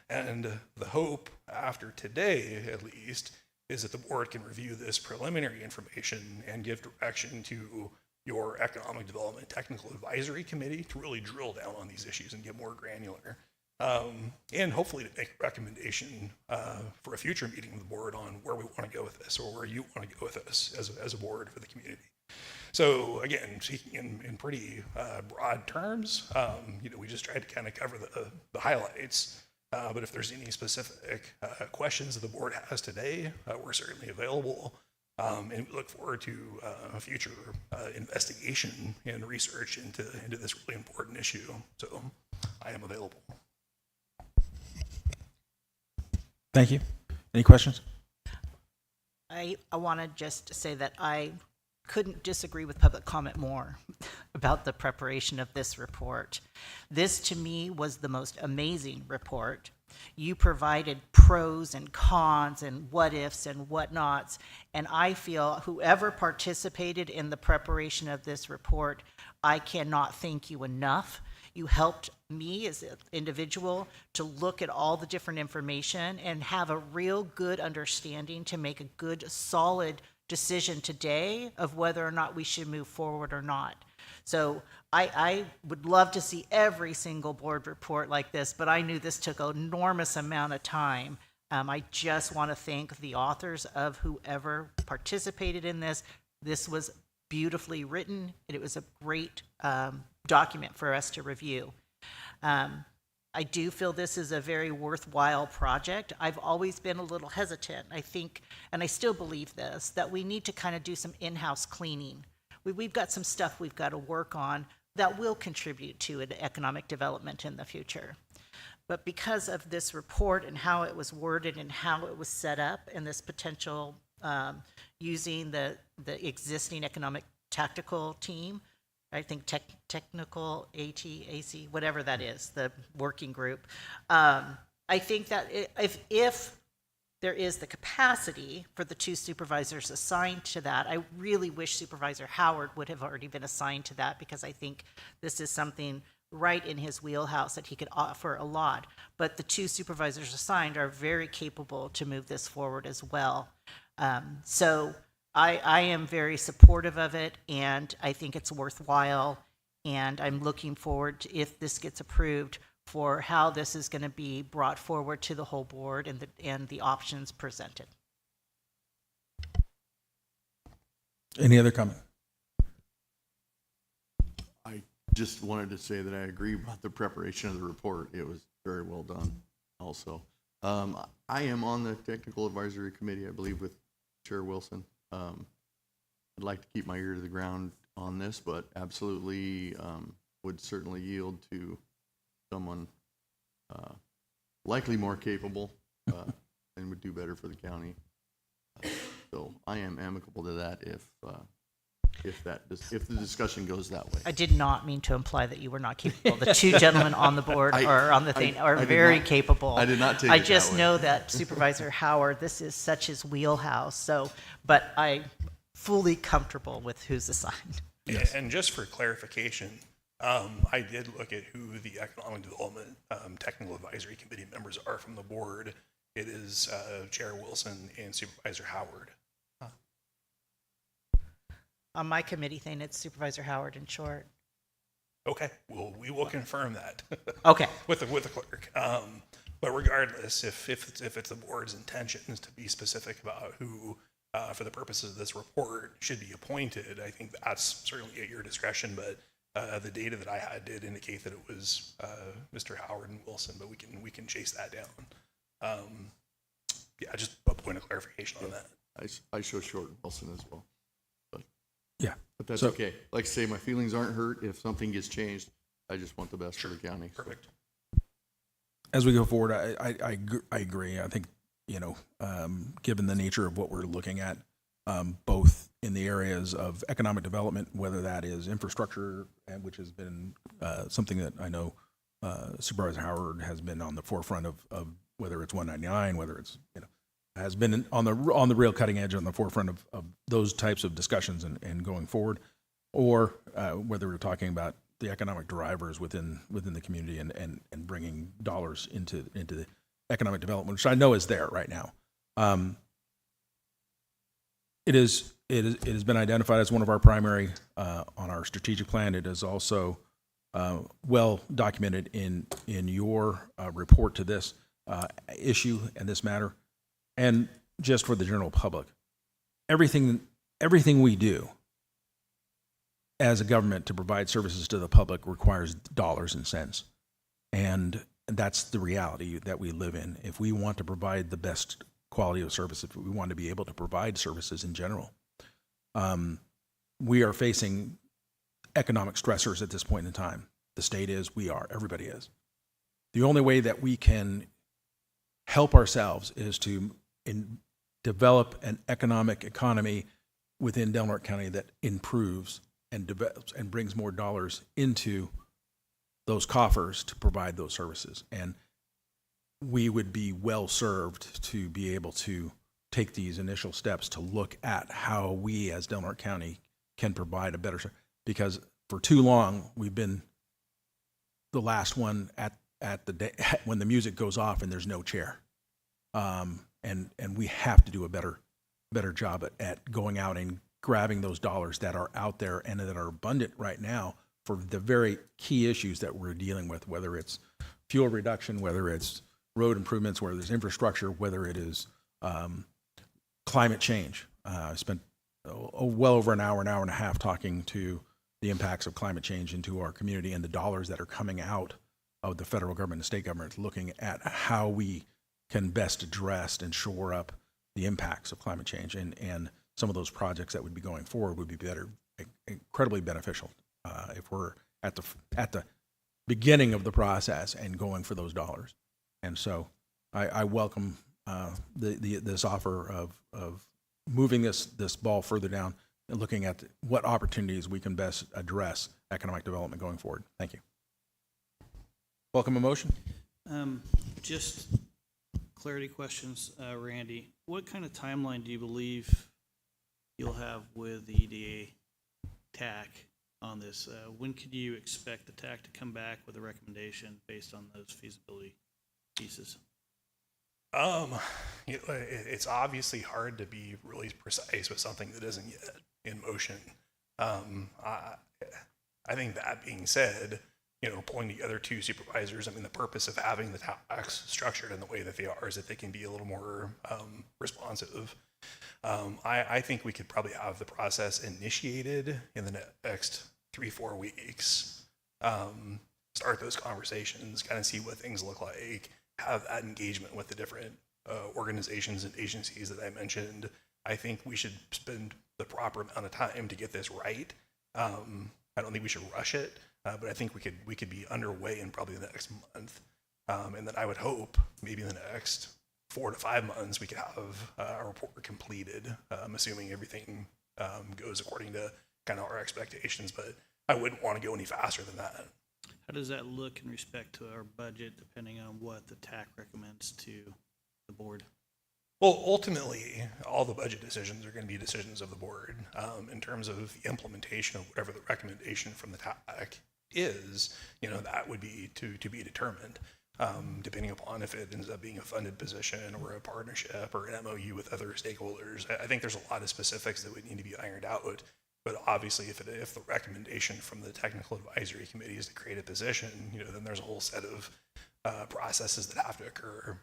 And the hope after today, at least, is that the board can review this preliminary information and give direction to your Economic Development Technical Advisory Committee to really drill down on these issues and get more granular. And hopefully to make a recommendation for a future meeting of the board on where we want to go with this, or where you want to go with this as a board for the community. So again, speaking in pretty broad terms, we just tried to kind of cover the highlights. But if there's any specific questions that the board has today, we're certainly available. And we look forward to a future investigation and research into this really important issue. So I am available. Thank you. Any questions? I want to just say that I couldn't disagree with public comment more about the preparation of this report. This, to me, was the most amazing report. You provided pros and cons and what ifs and whatnots, and I feel whoever participated in the preparation of this report, I cannot thank you enough. You helped me as an individual to look at all the different information and have a real good understanding to make a good, solid decision today of whether or not we should move forward or not. So I would love to see every single board report like this, but I knew this took an enormous amount of time. I just want to thank the authors of whoever participated in this. This was beautifully written, and it was a great document for us to review. I do feel this is a very worthwhile project. I've always been a little hesitant. I think, and I still believe this, that we need to kind of do some in-house cleaning. We've got some stuff we've got to work on that will contribute to an economic development in the future. But because of this report and how it was worded and how it was set up and this potential using the existing economic tactical team, I think technical ATAC, whatever that is, the working group. I think that if there is the capacity for the 2 supervisors assigned to that, I really wish Supervisor Howard would have already been assigned to that, because I think this is something right in his wheelhouse that he could offer a lot. But the 2 supervisors assigned are very capable to move this forward as well. So I am very supportive of it, and I think it's worthwhile, and I'm looking forward to, if this gets approved, for how this is going to be brought forward to the whole board and the options presented. Any other comment? I just wanted to say that I agree about the preparation of the report. It was very well done also. I am on the Technical Advisory Committee, I believe, with Chair Wilson. I'd like to keep my ear to the ground on this, but absolutely would certainly yield to someone likely more capable and would do better for the county. So I am amicable to that if the discussion goes that way. I did not mean to imply that you were not capable. The 2 gentlemen on the board or on the thing are very capable. I did not take I it just that way. know that Supervisor Howard, this is such his wheelhouse. So, but I'm fully comfortable with who's assigned. Yeah, and just for clarification, I did look at who the Economic Development Technical Advisory Committee members are from the board. It is Chair Wilson and Supervisor Howard. On my committee thing, it's Supervisor Howard in short. Okay, well, we will confirm that. Okay. with the clerk. But regardless, if it's the board's intentions to be specific about who, for the purposes of this report, should be appointed, I think that's certainly at your discretion. But the data that I had did indicate that it was Mr. Howard and Wilson, but we can chase that down. Yeah, just a point of clarification on that. I show Short and Wilson as well. Yeah. But that's So- okay. Like I say, my feelings aren't hurt if something gets changed. I just want the best for the county. Perfect. As we go forward, I agree. I think, given the nature of what we're looking at, both in the areas of economic development, whether that is infrastructure, which has been something that I know Supervisor Howard has been on the forefront of, whether it's 199, whether it's, has been on the real cutting edge, on the forefront of those types of discussions and going forward, or whether we're talking about the economic drivers within the community and bringing dollars into the economic development, which I know is there right now. It has been identified as one of our primary on our strategic plan. It is also well documented in your report to this issue and this matter. And just for the general public, everything we do as a government to provide services to the public requires dollars and cents. And that's the reality that we live in. If we want to provide the best quality of service, if we want to be able to provide services in general, we are facing economic stressors at this point in time. The state is, we are, everybody is. The only way that we can help ourselves is to develop an economy within Del Norte County that improves and develops and brings more dollars into those coffers to provide those services. And we would be well served to be able to take these initial steps to look at how we as Del Norte County can provide a better service. Because for too long, we've been the last one at the day when the music goes off and there's no chair. And we have to do a better job at going out and grabbing those dollars that are out there and that are abundant right now for the very key issues that we're dealing with, whether it's fuel reduction, whether it's road improvements, whether it's infrastructure, whether it is climate change. I spent well over an hour and a half talking to the impacts of climate change into our community and the dollars that are coming out of the federal government and state government, looking at how we can best address and shore up the impacts of climate change. And some of those projects that would be going forward would be incredibly beneficial if we're at the beginning of the process and going for those dollars. And so I welcome this offer of moving this ball further down and looking at what opportunities we can best address economic development going forward. Thank you. Welcome a motion. Just clarity questions, Randy. What kind of timeline do you believe you'll have with the EDA TAC on this? When could you expect the TAC to come back with a recommendation based on those feasibility pieces? It's obviously hard to be really precise with something that isn't yet in motion. I think that being said, pulling together two supervisors, I mean, the purpose of having the tax structured in the way that they are is that they can be a little more responsive. I think we could probably have the process initiated in the next 3-4 weeks. Start those conversations, kind of see what things look like, have that engagement with the different organizations and agencies that I mentioned. I think we should spend the proper amount of time to get this right. I don't think we should rush it, but I think we could be underway in probably the next month. And then I would hope maybe in the next 4 to 5 months we could have a report completed, assuming everything goes according to kind of our expectations. But I wouldn't want to go any faster than that. How does that look in respect to our budget, depending on what the TAC recommends to the board? Well, ultimately, all the budget decisions are going to be decisions of the board. In terms of the implementation of whatever the recommendation from the TAC is, that would be to be determined, depending upon if it ends up being a funded position or a partnership or an MOU with other stakeholders. I think there's a lot of specifics that would need to be ironed out. But obviously, if the recommendation from the technical advisory committee is to create a position, then there's a whole set of processes that have to occur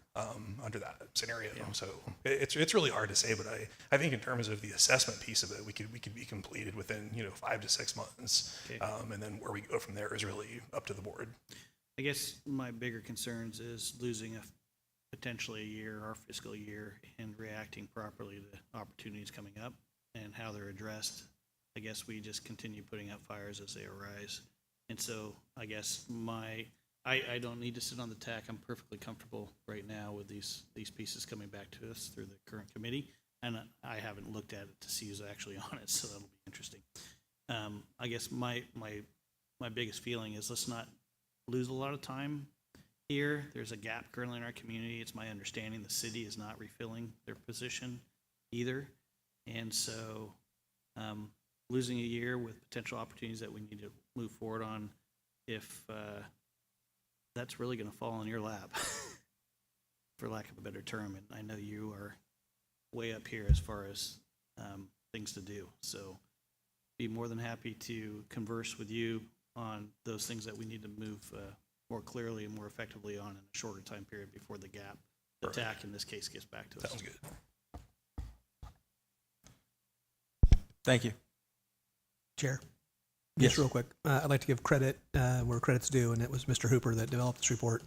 under that scenario. Yeah. So it's really hard to say, but I think in terms of the assessment piece of it, we could be completed within 5 to 6 months, okay. And then where we go from there is really up to the board. I guess my bigger concerns is losing potentially a year, our fiscal year, and reacting properly to opportunities coming up and how they're addressed. I guess we just continue putting out fires as they arise. And so I guess I don't need to sit on the TAC. I'm perfectly comfortable right now with these pieces coming back to us through the current committee. And I haven't looked at it to see who's actually on it, so that'll be interesting. I guess my biggest feeling is let's not lose a lot of time here. There's a gap currently in our community. It's my understanding the city is not refilling their position either. And so losing a year with potential opportunities that we need to move forward on, if that's really going to fall in your lap, for lack of a better term. And I know you are way up here as far as things to do. So be more than happy to converse with you on those things that we need to move more clearly and more effectively on in a shorter time period before the gap, the TAC in this case, gets back to us. Sounds good. Thank you. Chair? Yes. Just real quick, I'd like to give credit where credit's due, and it was Mr. Hooper that developed this report,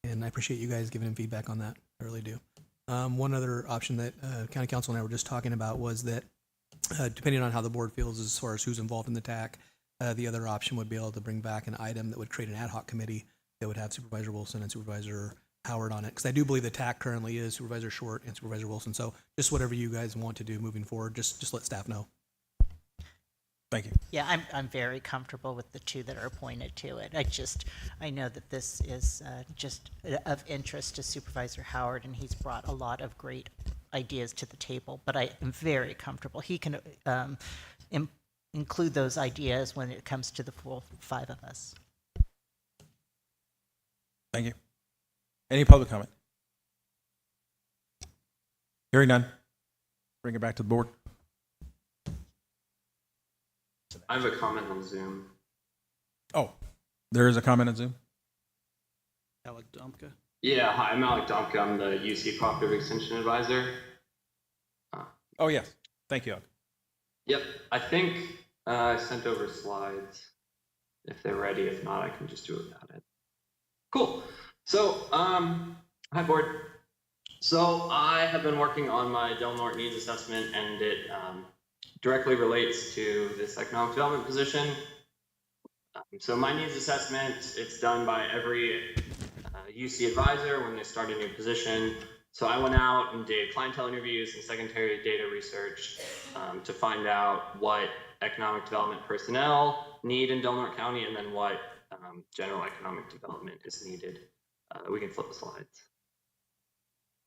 and I appreciate you guys giving him feedback on that. I really do. One other option that County Council and I were just talking about was that depending on how the board feels as far as who's involved in the TAC, the other option would be able to bring back an item that would create an ad hoc committee that would have Supervisor Wilson and Supervisor Howard on it, because I do believe the TAC currently is Supervisor Short and Supervisor Wilson. So just whatever you guys want to do moving forward, just let staff know. Thank you. Yeah, I'm very comfortable with the two that are appointed to it. I know that this is just of interest to Supervisor Howard, and he's brought a lot of great ideas to the table, but I am very comfortable. He can include those ideas when it comes to the full 5 of us. Thank you. Any public comment? Hearing none. Bring it back to the board. I have a comment on Zoom. Oh, there is a comment on Zoom? Alec Domka. Yeah, hi, I'm Alec Domka. I'm the UC Cooperative Extension Advisor. Oh, yes. Thank you, Alec. Yep, I think I sent over slides if they're ready. If not, I can just do it without it. Cool. So, hi board. So I have been working on my Del Norte needs assessment, and it directly relates to this economic development position. So my needs assessment, it's done by every UC advisor when they start a new position. So I went out and did clientele interviews and secondary data research to find out what economic development personnel need in Del Norte County, and then what general economic development is needed. We can flip the slides.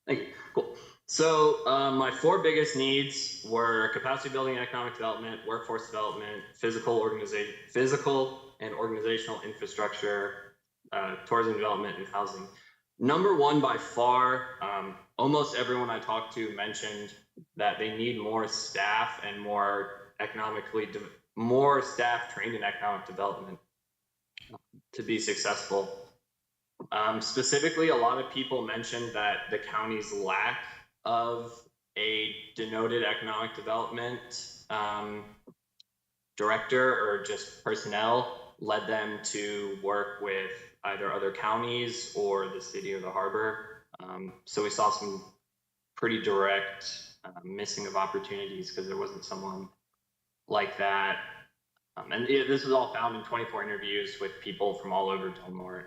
Thank you. Cool. So my 4 biggest needs were capacity building and economic development, workforce development, physical and organizational infrastructure, tourism development, and housing. Number 1 by far, almost everyone I talked to mentioned that they need more staff and more staff trained in economic development to be successful. Specifically, a lot of people mentioned that the county's lack of a denoted economic development director or just personnel led them to work with either other counties or the city or the harbor. So we saw some pretty direct missing of opportunities because there wasn't someone like that. And this was all found in 24 interviews with people from all over Del Norte.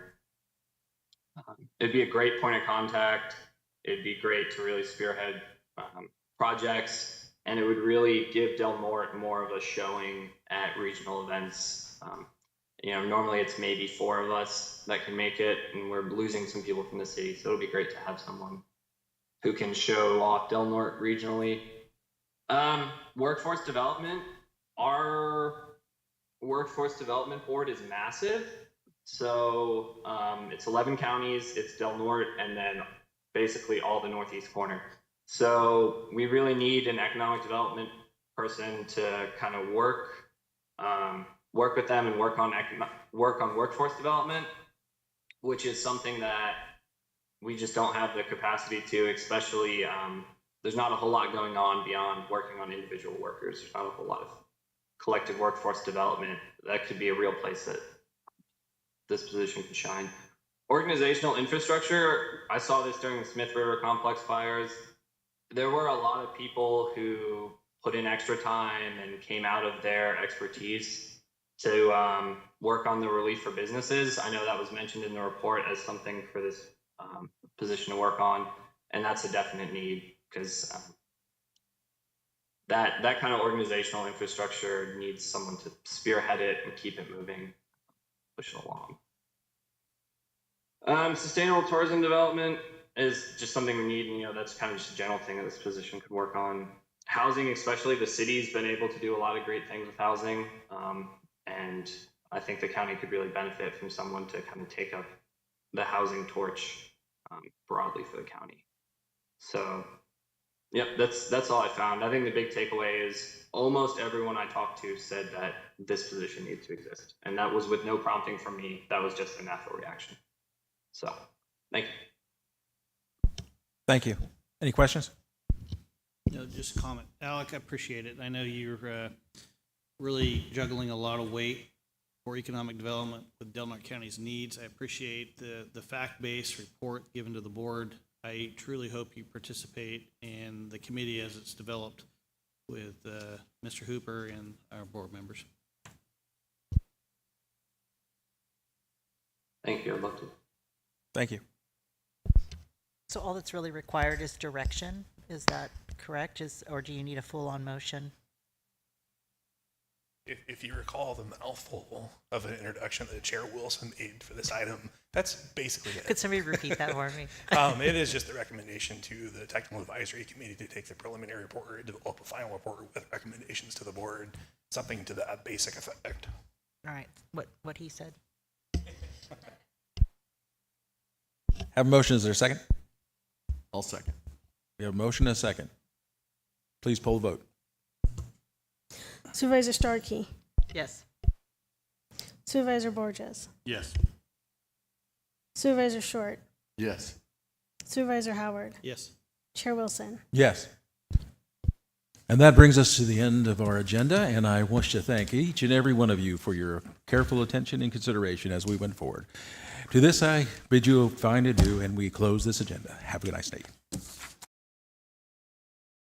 It'd be a great point of contact. It'd be great to really spearhead projects, and it would really give Del Norte more of a showing at regional events. Normally it's maybe 4 of us that can make it, and we're losing some people from the city, so it'll be great to have someone who can show off Del Norte regionally. Workforce development. Our workforce development board is massive. So it's 11 counties, it's Del Norte, and then basically all the northeast corner. So we really need an economic development person to kind of work with them and work on workforce development, which is something that we just don't have the capacity to, especially there's not a whole lot going on beyond working on individual workers. There's not a whole lot of collective workforce development. That could be a real place that this position can shine. Organizational infrastructure, I saw this during the Smith River Complex fires. There were a lot of people who put in extra time and came out of their expertise to work on the relief for businesses. I know that was mentioned in the report as something for this position to work on, and that's a definite need because that kind of organizational infrastructure needs someone to spearhead it and keep it moving, push it along. Sustainable tourism development is just something we need, and that's kind of just a general thing that this position could work on. Housing, especially, the city's been able to do a lot of great things with housing, and I think the county could really benefit from someone to kind of take up the housing torch broadly for the county. So, yep, that's all I found. I think the big takeaway is almost everyone I talked to said that this position needs to exist, and that was with no prompting from me. That was just a natural reaction. So, thank you. Thank you. Any questions? No, just a comment. Alec, I appreciate it. I know you're really juggling a lot of weight for economic development with Del Norte County's needs. I appreciate the fact-based report given to the board. I truly hope you participate in the committee as it's developed with Mr. Hooper and our board members. Thank you. I'd love to. Thank you. So all that's really required is direction. Is that correct? Or do you need a full-on motion? If you recall the mouthful of an introduction that Chair Wilson made for this item, that's basically it. Could somebody repeat that for me? It is just the recommendation to the Technical Advisory Committee to take the preliminary report, develop a final report with recommendations to the board, something to that basic effect. All right, what he said. Have a motion. Is there a second? I'll second. We have a motion and a second. Please poll the vote. Supervisor Starkey, Yes. Supervisor Borges, Yes. Supervisor Short, Yes. Supervisor Howard, Yes. Chair Wilson. Yes. And that brings us to the end of our agenda, and I wish to thank each and every one of you for your careful attention and consideration as we went forward. To this, I bid you a fine adieu, and we close this agenda. Have a nice day.